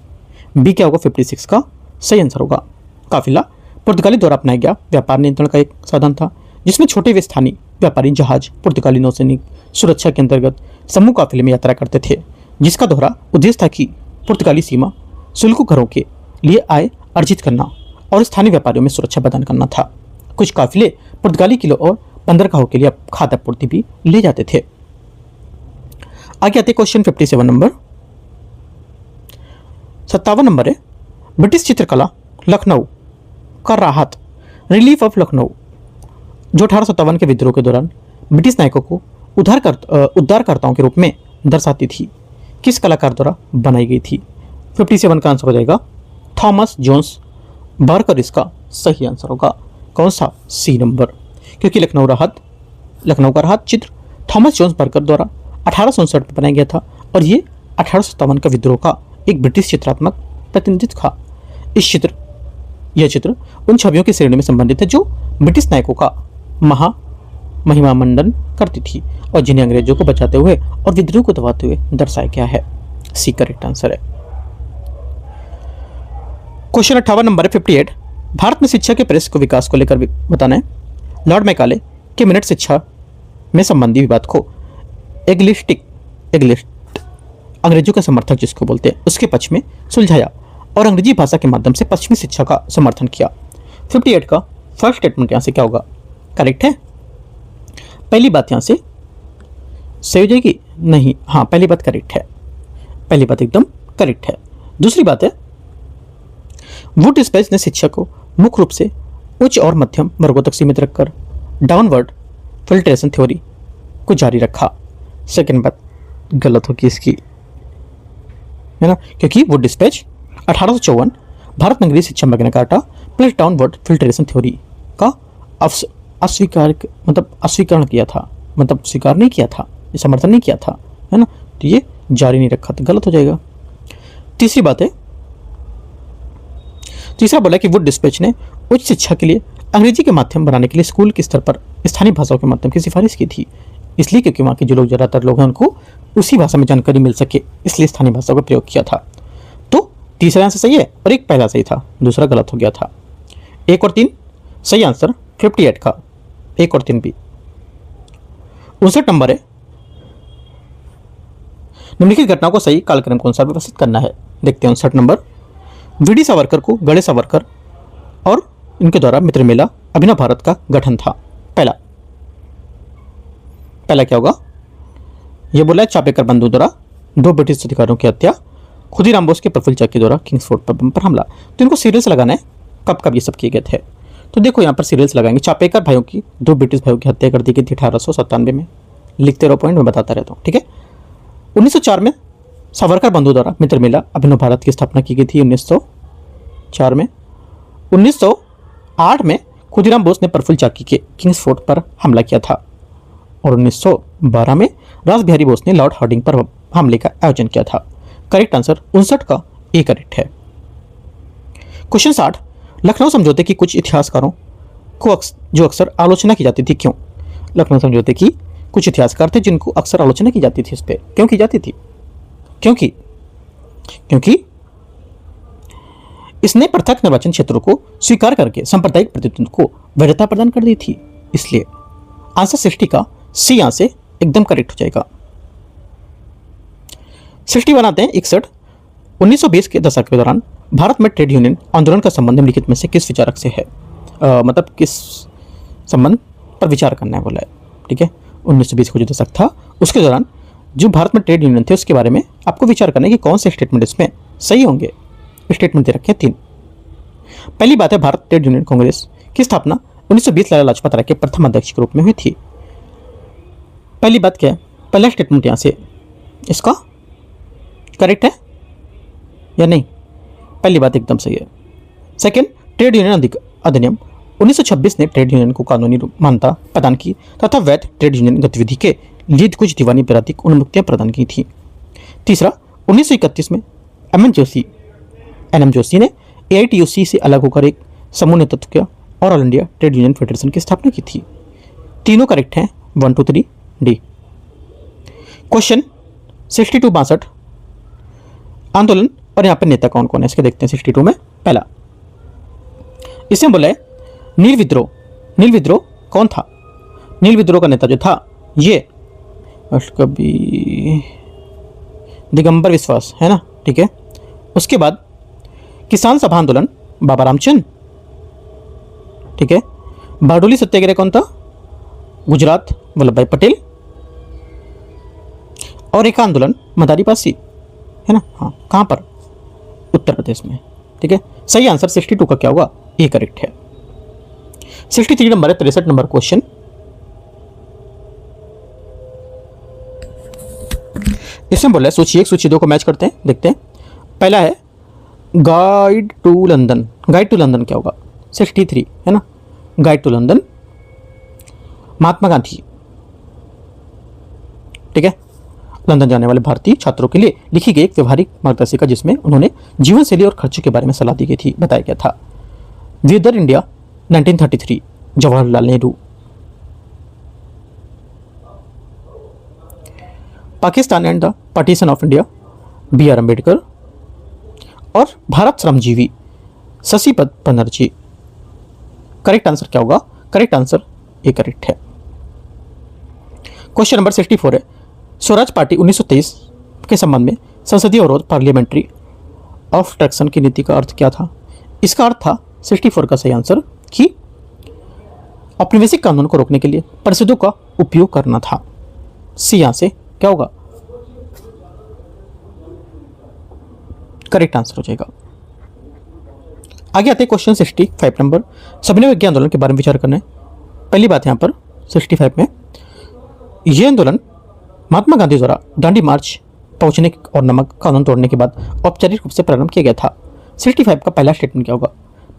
बी क्या होगा 56 का सही आंसर होगा। काफिला पुर्तगाली द्वारा अपनाया गया व्यापार नियंत्रण का एक साधन था जिसमें छोटे व स्थानीय व्यापारी जहाज पुर्तगाली नौसैनिक सुरक्षा के अंतर्गत समूह काफिले में यात्रा करते थे, जिसका दोहरा उद्देश्य था कि पुर्तगाली सीमा शुल्क घरों के लिए आय अर्जित करना और स्थानीय व्यापारियों में सुरक्षा प्रदान करना था। कुछ काफिले पुर्तगाली किलों और बंदरगाहों के लिए खाद्य आपूर्ति भी ले जाते थे। आगे आते क्वेश्चन 57 नंबर। 57 नंबर है ब्रिटिश चित्रकला लखनऊ का राहत रिलीफ ऑफ लखनऊ जो 1857 के विद्रोह के दौरान ब्रिटिश नायकों को उद्धारकर्ताओं के रूप में दर्शाती थी, किस कलाकार द्वारा बनाई गई थी? 57 का आंसर हो जाएगा थॉमस जोन्स बार्कर इसका सही आंसर होगा। कौन सा? सी नंबर, क्योंकि लखनऊ का राहत चित्र थॉमस जोन्स बार्कर द्वारा 1859 में बनाया गया था और ये 1857 का विद्रोह का एक ब्रिटिश चित्रात्मक प्रतिनिधित्व था। यह चित्र उन छवियों की श्रेणी में संबंधित है जो ब्रिटिश नायकों का महिमा मंडन करती थी और जिन्हें अंग्रेजों को बचाते हुए और विद्रोह को दबाते हुए दर्शाया गया है। सी करेक्ट आंसर है। क्वेश्चन 58 नंबर 58 भारत में शिक्षा के प्रयास को विकास को लेकर बताना है। लॉर्ड मैकाले के मिनट शिक्षा में संबंधी विवाद को एग्लिस्ट अंग्रेजों का समर्थक जिसको बोलते हैं उसके पक्ष में सुलझाया और अंग्रेजी भाषा के माध्यम से पश्चिमी शिक्षा का समर्थन किया। 58 का फर्स्ट स्टेटमेंट यहां से क्या होगा? करेक्ट है। पहली बात यहां से सही हो जाएगी? नहीं, हाँ पहली बात करेक्ट है, पहली बात एकदम करेक्ट है। दूसरी बात है वुड स्पेस ने शिक्षा को मुख्य रूप से उच्च और मध्यम वर्गों तक सीमित रखकर डाउनवर्ड फिल्ट्रेशन थ्योरी को जारी रखा। सेकेंड बात गलत होगी इसकी, है ना, क्योंकि वुड डिस्पैच 1854 भारत में अंग्रेजी शिक्षा Magna carta plus downward filtration theory का अस्वीकरण किया था, मतलब स्वीकार नहीं किया था, समर्थन नहीं किया था, है ना, तो ये जारी नहीं रखा, तो गलत हो जाएगा। तीसरी बात है, तीसरा बोला कि वुड डिस्पैच ने उच्च शिक्षा के लिए अंग्रेजी के माध्यम बनाने के लिए स्कूल के स्तर पर स्थानीय भाषाओं के माध्यम की सिफारिश की थी, इसलिए क्योंकि वहाँ के जो लोग ज़्यादातर लोग हैं उनको उसी भाषा में जानकारी मिल सके, इसलिए स्थानीय भाषा का प्रयोग किया था। तो तीसरा आंसर सही है और एक पहला सही था, दूसरा गलत हो गया था। 1 और 3 सही आंसर 58 का, 1 और 3 भी। 59 नंबर है निम्नलिखित घटनाओं को सही कालक्रम के अनुसार व्यवस्थित करना है। देखते हैं 59 नंबर। वीडी सावरकर को गणे सावरकर और इनके द्वारा मित्र मेला अभिनव भारत का गठन था। पहला क्या होगा? यह बोला है चापेकर बंधु द्वारा 2 ब्रिटिश अधिकारियों की हत्या, खुदीराम बोस के प्रफुल्ल चक्की द्वारा किंग्सफोर्ड पर हमला। तो इनको सीरियल्स लगाना है कब कब ये सब किए गए थे। तो देखो यहाँ पर सीरियल्स लगाएंगे। चापेकर भाइयों की 2 ब्रिटिश भाइयों की हत्या कर दी गई थी 1897 में। लिखते रहो पॉइंट, मैं बताता रहता हूँ, ठीक है। 1904 में सावरकर बंधु द्वारा मित्र मेला अभिनव भारत की स्थापना की गई थी 1904 में। 1908 में खुदीराम बोस ने प्रफुल्ल चाकी के किंग्सफोर्ड पर हमला किया था और 1912 में रास बिहारी बोस ने लॉर्ड हार्डिंग पर हमले का आयोजन किया था। करेक्ट आंसर 59 का ए करेक्ट है। क्वेश्चन 60 लखनऊ समझौते की कुछ इतिहासकारों को जो अक्सर आलोचना की जाती थी, क्यों? लखनऊ समझौते की कुछ इतिहासकार थे जिनको अक्सर आलोचना की जाती थी, इस पर क्यों की जाती थी? क्योंकि इसने पृथक निर्वाचन क्षेत्रों को स्वीकार करके सांप्रदायिक प्रतिनिधित्व को वैधता प्रदान कर दी थी, इसलिए आंसर 60 का सी यहां से एकदम करेक्ट हो जाएगा। 60 बनाते हैं 61 1920 के दशक के दौरान भारत में ट्रेड यूनियन आंदोलन का संबंध निम्नलिखित में से किस विचारक से है? मतलब किस संबंध पर विचार करना है बोला है, ठीक है। 1920 का जो दशक था उसके दौरान जो भारत में ट्रेड यूनियन थे उसके बारे में आपको विचार करना है कि कौन से स्टेटमेंट इसमें सही होंगे। स्टेटमेंट दे रखे 3। पहली बात है भारत ट्रेड यूनियन कांग्रेस की स्थापना 1920 लाला लाजपत राय के प्रथम अध्यक्ष के रूप में हुई थी। पहली बात क्या है? पहला स्टेटमेंट यहां से इसका करेक्ट है या नहीं? पहली बात एकदम सही है। सेकंड, ट्रेड यूनियन अधिनियम 1926 ने ट्रेड यूनियन को कानूनी मान्यता प्रदान की तथा वैध ट्रेड यूनियन गतिविधि के लिए कुछ दीवानी आपराधिक उन्मुक्तियां प्रदान की थी। तीसरा, 1931 में एनएम जोशी ने एआईटीयूसी से अलग होकर एक समूह नेतृत्व किया और all India trade union federation की स्थापना की थी। तीनों करेक्ट हैं 1 2 3 डी। क्वेश्चन 62-62 आंदोलन और यहाँ पर नेता कौन कौन है इसके देखते हैं। 62 में पहला इसमें बोला है नील विद्रोह। नील विद्रोह कौन था? नील विद्रोह का नेता जो था ये कभी दिगंबर विश्वास है ना, ठीक है। उसके बाद किसान सभा आंदोलन बाबा रामचंद्र, ठीक है। बारडोली सत्याग्रह कौन था? गुजरात वल्लभ भाई पटेल। और एक आंदोलन मदारी पासी है ना, हाँ कहाँ पर? उत्तर प्रदेश में, ठीक है। सही आंसर 62 का क्या होगा? ये करेक्ट है। 63 नंबर है, 63 नंबर क्वेश्चन। इसमें बोला है सूची 1 सूची 2 को मैच करते हैं, देखते हैं। पहला है guide to London. Guide to London क्या होगा? 63 है ना। Guide to London Mahatma Gandhi, ठीक है, लंदन जाने वाले भारतीय छात्रों के लिए लिखी गई एक व्यवहारिक मार्गदर्शिका जिसमें उन्होंने जीवन शैली और खर्च के बारे में सलाह दी गई थी, बताया गया था। Whither India 1933 Jawaharlal Nehru. Pakistan and the partition of India B R. Ambedkar. और भारत श्रमजीवी शशिपद बनर्जी। करेक्ट आंसर क्या होगा? करेक्ट आंसर ए करेक्ट है। क्वेश्चन नंबर 64 है स्वराज पार्टी 1923 के संबंध में संसदीय अवरोध पार्लियामेंट्री ऑब्स्ट्रक्शन की नीति का अर्थ क्या था? इसका अर्थ था 64 का सही आंसर कि औपनिवेशिक कानून को रोकने के लिए परिषदों का उपयोग करना था। सी यहां से क्या होगा? करेक्ट आंसर हो जाएगा। आगे आते हैं क्वेश्चन 65 नंबर। सविनय विज्ञान आंदोलन के बारे में विचार करना है। पहली बात यहां पर 65 में यह आंदोलन महात्मा गांधी द्वारा दांडी मार्च पहुंचने और नमक कानून तोड़ने के बाद औपचारिक रूप से प्रारंभ किया गया था। 65 का पहला स्टेटमेंट क्या होगा?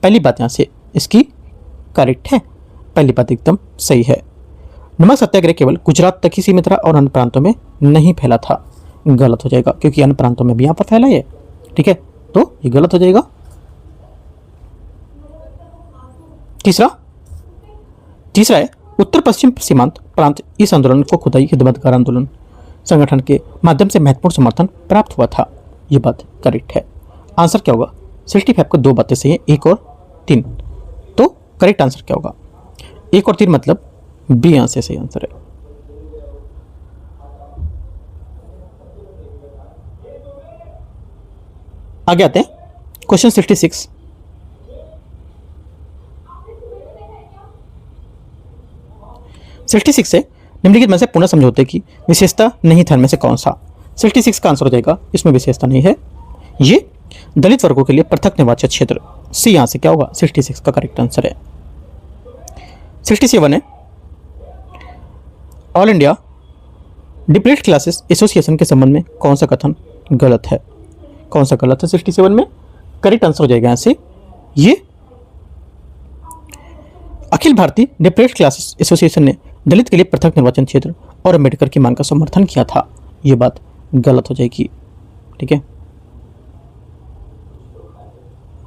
पहली बात यहां से इसकी करेक्ट है, पहली बात एकदम सही है। नमक सत्याग्रह केवल गुजरात तक ही सीमित रहा और अन्य प्रांतों में नहीं फैला था। गलत हो जाएगा क्योंकि अन्य प्रांतों में भी यहां पर फैला है, ठीक है, तो ये गलत हो जाएगा। तीसरा है उत्तर पश्चिम सीमांत प्रांत इस आंदोलन को खुदाई खिदमतगार आंदोलन संगठन के माध्यम से महत्वपूर्ण समर्थन प्राप्त हुआ था। यह बात करेक्ट है। आंसर क्या होगा? 65 को दो बातें सही है, 1 और 3, तो करेक्ट आंसर क्या होगा? 1 और 3 मतलब बी यहां से सही आंसर है। आगे आते हैं क्वेश्चन 66। से निम्नलिखित में से पुनः समझौते की विशेषता नहीं था, इनमें से कौन सा? 66 का आंसर हो जाएगा, इसमें विशेषता नहीं है, ये दलित वर्गों के लिए पृथक निर्वाचन क्षेत्र। सी यहां से क्या होगा? 66 का करेक्ट आंसर है। 67 है all India depressed classes association के संबंध में कौन सा कथन गलत है? कौन सा गलत है 67 में? करेक्ट आंसर हो जाएगा यहां से ये Akhil Bharatiya depressed classes association ने दलित के लिए पृथक निर्वाचन क्षेत्र और अम्बेडकर की मांग का समर्थन किया था। यह बात गलत हो जाएगी, ठीक है,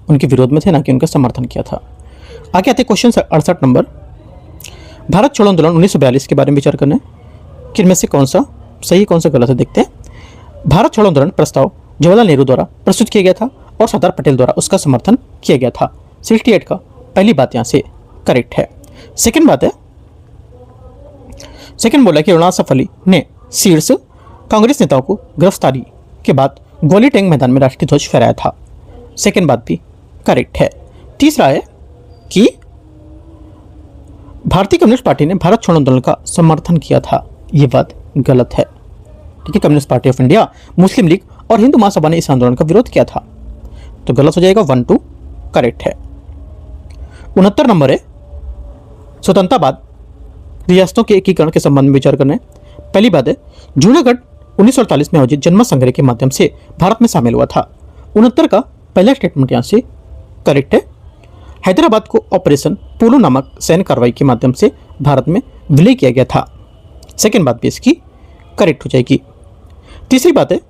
उनके विरोध में थे ना कि उनका समर्थन किया था। आगे आते क्वेश्चन 68 नंबर। भारत छोड़ो आंदोलन 1942 के बारे में विचार करना है कि इनमें से कौन सा सही कौन सा गलत है, देखते हैं। भारत छोड़ो आंदोलन प्रस्ताव जवाहरलाल नेहरू द्वारा प्रस्तुत किया गया था और सरदार पटेल द्वारा उसका समर्थन किया गया था। 68 का पहली बात यहां से करेक्ट है। सेकंड बात है, सेकंड बोला कि अरुणाचल सफली ने शीर्ष कांग्रेस नेताओं को गिरफ्तारी के बाद गोली टैंक मैदान में राष्ट्रीय ध्वज फहराया था। सेकंड बात भी करेक्ट है। तीसरा है कि भारतीय कम्युनिस्ट पार्टी ने भारत छोड़ो आंदोलन का समर्थन किया था। यह बात गलत है, ठीक है। Communist party of India, Muslim league और हिंदू महासभा ने इस आंदोलन का विरोध किया था, तो गलत हो जाएगा। 1 2 करेक्ट है। 69 नंबर है स्वतंत्रता बाद रियासतों के एकीकरण के संबंध में विचार करना है। पहली बात है जूनागढ़ 1948 में आयोजित जनमत संग्रह के माध्यम से भारत में शामिल हुआ था। 69 का पहला स्टेटमेंट यहां से करेक्ट है। हैदराबाद को ऑपरेशन पोलो नामक सैन्य कार्रवाई के माध्यम से भारत में विलय किया गया था। सेकेंड बात भी इसकी करेक्ट हो जाएगी। तीसरी बात है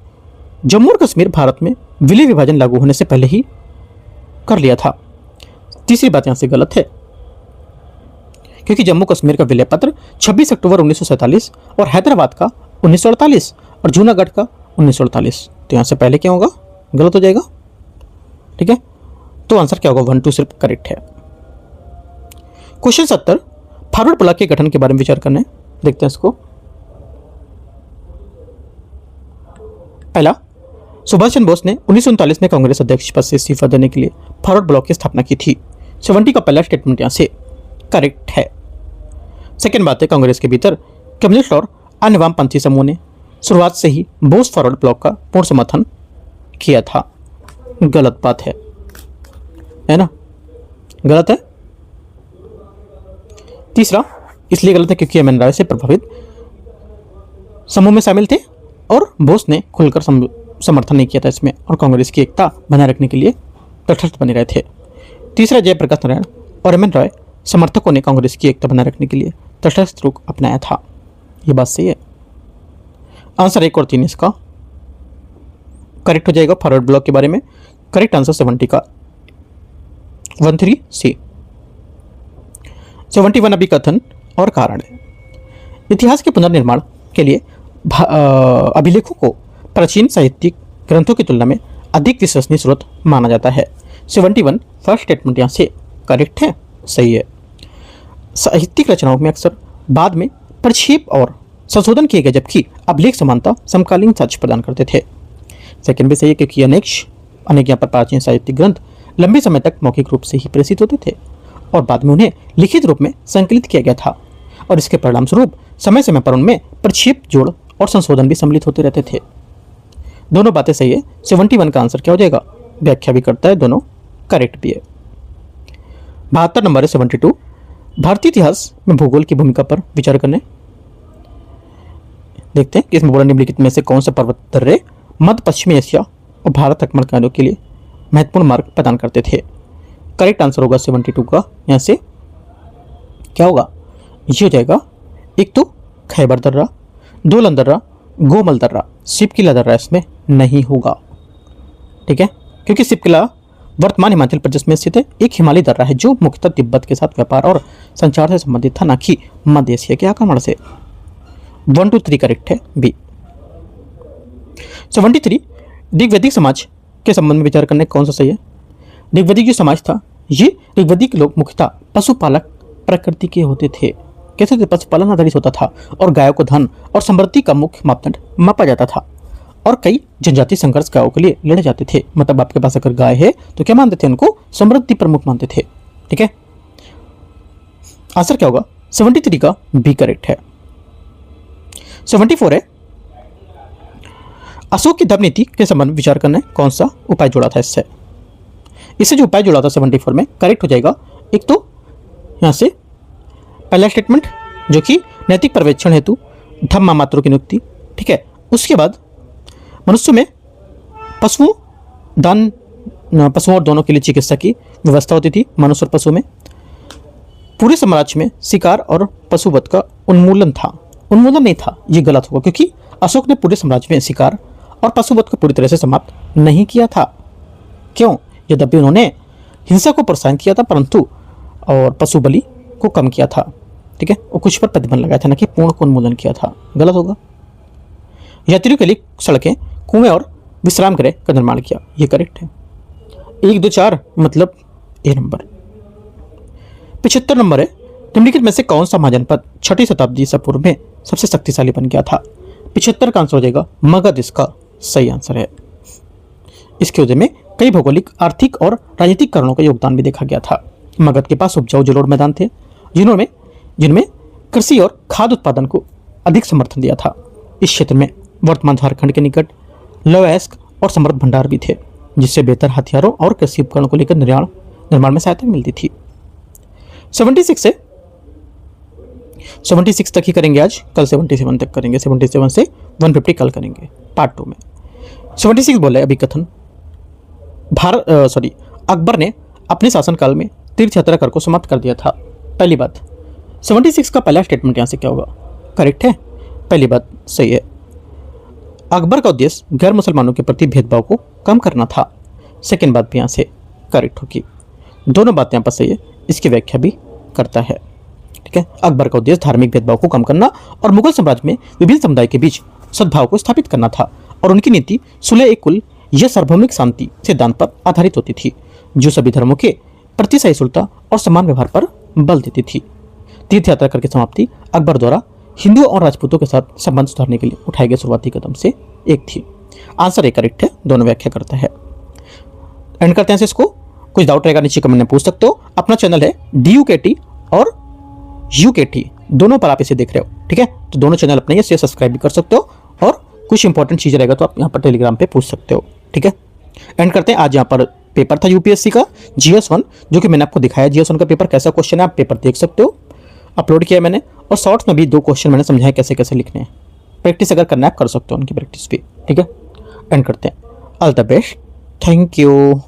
जम्मू और कश्मीर भारत में विलय विभाजन लागू होने से पहले ही कर लिया था। तीसरी बात यहां से गलत है क्योंकि जम्मू कश्मीर का विलय पत्र 26 अक्टूबर 1947 और हैदराबाद का 1948 और जूनागढ़ का 1948। तो यहाँ से पहले क्या होगा, गलत हो जाएगा। ठीक है, तो आंसर क्या होगा, 1 2 सिर्फ करेक्ट है। क्वेश्चन 70, फॉरवर्ड ब्लॉक के गठन के बारे में विचार करने, देखते हैं इसको। पहला, सुभाष चंद्र बोस ने 1939 में कांग्रेस अध्यक्ष पद से इस्तीफा देने के लिए फॉरवर्ड ब्लॉक की स्थापना की थी। 70 का पहला स्टेटमेंट यहां से करेक्ट है। सेकेंड बात है, कांग्रेस के भीतर कम्युनिस्ट और अन्य वामपंथी समूह ने शुरुआत से ही बोस फॉरवर्ड ब्लॉक का पूर्ण समर्थन किया था। गलत बात है ना, गलत है। तीसरा इसलिए गलत है क्योंकि एम एन राय से प्रभावित समूह में शामिल थे और बोस ने खुलकर समर्थन नहीं किया था इसमें, और कांग्रेस की एकता बनाए रखने के लिए तटस्थ बने रहे थे। तीसरा, जयप्रकाश नारायण और एम एन राय समर्थकों ने कांग्रेस की एकता बनाए रखने के लिए तटस्थ रुख अपनाया था। ये बात सही है। आंसर 1 और 3 इसका करेक्ट हो जाएगा। फॉरवर्ड ब्लॉक के बारे में करेक्ट आंसर 70 का 13C। 71 अभिकथन और कारण है। इतिहास के पुनर्निर्माण के लिए अभिलेखों को प्राचीन साहित्यिक ग्रंथों की तुलना में अधिक विश्वसनीय स्रोत माना जाता है। 71 फर्स्ट स्टेटमेंट यहाँ से करेक्ट है, सही है। साहित्यिक रचनाओं में अक्सर बाद में प्रक्षेप और संशोधन किए गए, जबकि अभिलेख समानता समकालीन साक्ष्य प्रदान करते थे। सेकंड भी सही है क्योंकि अनेक यहाँ पर प्राचीन साहित्यिक ग्रंथ लंबे समय तक मौखिक रूप से ही प्रेषित होते थे और बाद में उन्हें लिखित रूप में संकलित किया गया था, और इसके परिणाम स्वरूप समय समय पर उनमें प्रक्षेप, जोड़ और संशोधन भी सम्मिलित होते रहते थे। दोनों बातें सही है। 71 का आंसर क्या हो जाएगा, व्याख्या भी करता है, दोनों करेक्ट भी है। 72 नंबर है 72, भारतीय इतिहास में भूगोल की भूमिका पर विचार करने। देखते हैं कि इसमें बोला निम्नलिखित में से कौन सा पर्वत दर्रे मध्य पश्चिमी एशिया और भारत आक्रमणकारियों के लिए महत्वपूर्ण मार्ग प्रदान करते थे। करेक्ट आंसर होगा 72 का। यहाँ से क्या होगा, ये हो जाएगा, एक तो खैबर दर्रा, दोलन दर्रा, गोमल दर्रा, सिपकिला दर्रा इसमें नहीं होगा। ठीक है, क्योंकि सिपकिला वर्तमान हिमाचल प्रदेश में स्थित है, एक हिमालयी दर्रा है जो मुख्यतः तिब्बत के साथ व्यापार और संचार से संबंधित था, न कि मध्य एशिया के आक्रमण से। 1 2 3 करेक्ट है, बी। 73 ऋग्वैदिक समाज के संबंध में विचार करने कौन सा सही है। ऋग्वैदिक जो समाज था, ये ऋग्वैदिक लोग मुख्यतः पशुपालक प्रकृति के होते थे। कैसे थे, पशुपालन आधारित होता था और गायों को धन और समृद्धि का मुख्य मापदंड मापा जाता था, और कई जनजातीय संघर्ष गायों के लिए लड़े जाते थे। मतलब आपके पास अगर गाय है तो क्या मानते थे, उनको समृद्धि प्रमुख मानते थे। ठीक है, आंसर क्या होगा, 73 का बी करेक्ट है। 74 है, अशोक की धर्म नीति के संबंध में विचार करने कौन सा उपाय जोड़ा था इससे जो उपाय जोड़ा था 74 में करेक्ट हो जाएगा। एक तो यहाँ से पहला स्टेटमेंट जो कि नैतिक पर्यवेक्षण हेतु धम्म मात्रों की नियुक्ति। ठीक है, उसके बाद मनुष्य में पशुओं और दोनों के लिए चिकित्सा की व्यवस्था होती थी, मनुष्य और पशु में। पूरे साम्राज्य में शिकार और पशुवध का उन्मूलन था, उन्मूलन नहीं था, ये गलत होगा, क्योंकि अशोक ने पूरे साम्राज्य में शिकार और पशुवध को पूरी तरह से समाप्त नहीं किया था। क्यों, यद्यपि उन्होंने हिंसा को प्रोत्साहन किया था परंतु और पशु बलि को कम किया था। ठीक है, और कुछ पर प्रतिबंध लगाया था, ना कि पूर्ण को उन्मूलन किया था, गलत होगा। यात्रियों के लिए सड़कें, कुएं और विश्राम गृह का निर्माण किया, ये करेक्ट है। 1 2 4 मतलब ए नंबर। 75 नंबर है, निम्नलिखित में से कौन सा महाजनपद 6वीं शताब्दी ईसा पूर्व में सबसे शक्तिशाली बन गया था। 75 का आंसर हो जाएगा मगध, इसका सही आंसर है। इसके वजह में कई भौगोलिक, आर्थिक और राजनीतिक कारणों का योगदान भी देखा गया था। मगध के पास उपजाऊ जलोढ़ मैदान थे जिनमें कृषि और खाद्य उत्पादन को अधिक समर्थन दिया था। इस क्षेत्र में वर्तमान झारखंड के निकट लौहअयस्क और समृद्ध भंडार भी थे, जिससे बेहतर हथियारों और कृषि उपकरणों को लेकर निर्माण में सहायता मिलती थी। 76 है, 76 तक ही करेंगे आज, कल 77 तक करेंगे। 77 से 150 कल करेंगे पार्ट 2 में। 76 बोले अभिकथन, अकबर ने अपने शासनकाल में तीर्थ यात्रा कर को समाप्त कर दिया था। पहली बात, 76 का पहला स्टेटमेंट यहाँ से क्या होगा, करेक्ट है, पहली बात सही है। अकबर का उद्देश्य गैर मुसलमानों के प्रति भेदभाव को कम करना था। सेकेंड बात भी यहाँ से करेक्ट होगी। दोनों बातें यहाँ पर सही है, इसकी व्याख्या भी करता है। ठीक है। अकबर का उद्देश्य धार्मिक भेदभाव को कम करना और मुगल साम्राज्य में विभिन्न समुदाय के बीच सद्भाव को स्थापित करना था और उनकी नीति सुलह ए कुल यह सार्वभौमिक शांति सिद्धांत पर आधारित होती थी, जो सभी धर्मों के प्रति सहिष्णुता और समान व्यवहार पर बल देती थी। तीर्थ यात्रा करके समाप्ति अकबर द्वारा हिंदुओं और राजपूतों के साथ संबंध सुधारने के लिए उठाए गए शुरुआती कदम से एक थी। आंसर ए करेक्ट है, दोनों व्याख्या करता है। एंड करते हैं इसको। कुछ डाउट रहेगा नीचे कमेंट में पूछ सकते हो। अपना चैनल है DUKT और UKT, दोनों पर आप इसे देख रहे हो, ठीक है। तो दोनों चैनल अपने इसे सब्सक्राइब भी कर सकते हो और कुछ इंपॉर्टेंट चीज़ रहेगा तो आप यहाँ पर टेलीग्राम पे पूछ सकते हो, ठीक है। एंड करते हैं। आज यहाँ पर पेपर था UPSC का GS1, जो कि मैंने आपको दिखाया GS1 का पेपर कैसा क्वेश्चन है, आप पेपर देख सकते हो, अपलोड किया है मैंने। और शॉर्ट्स में भी 2 क्वेश्चन मैंने समझाया कैसे कैसे लिखने हैं। प्रैक्टिस अगर करना है आप कर सकते हो, उनकी प्रैक्टिस भी, ठीक है। एंड करते हैं। All the best, thank you.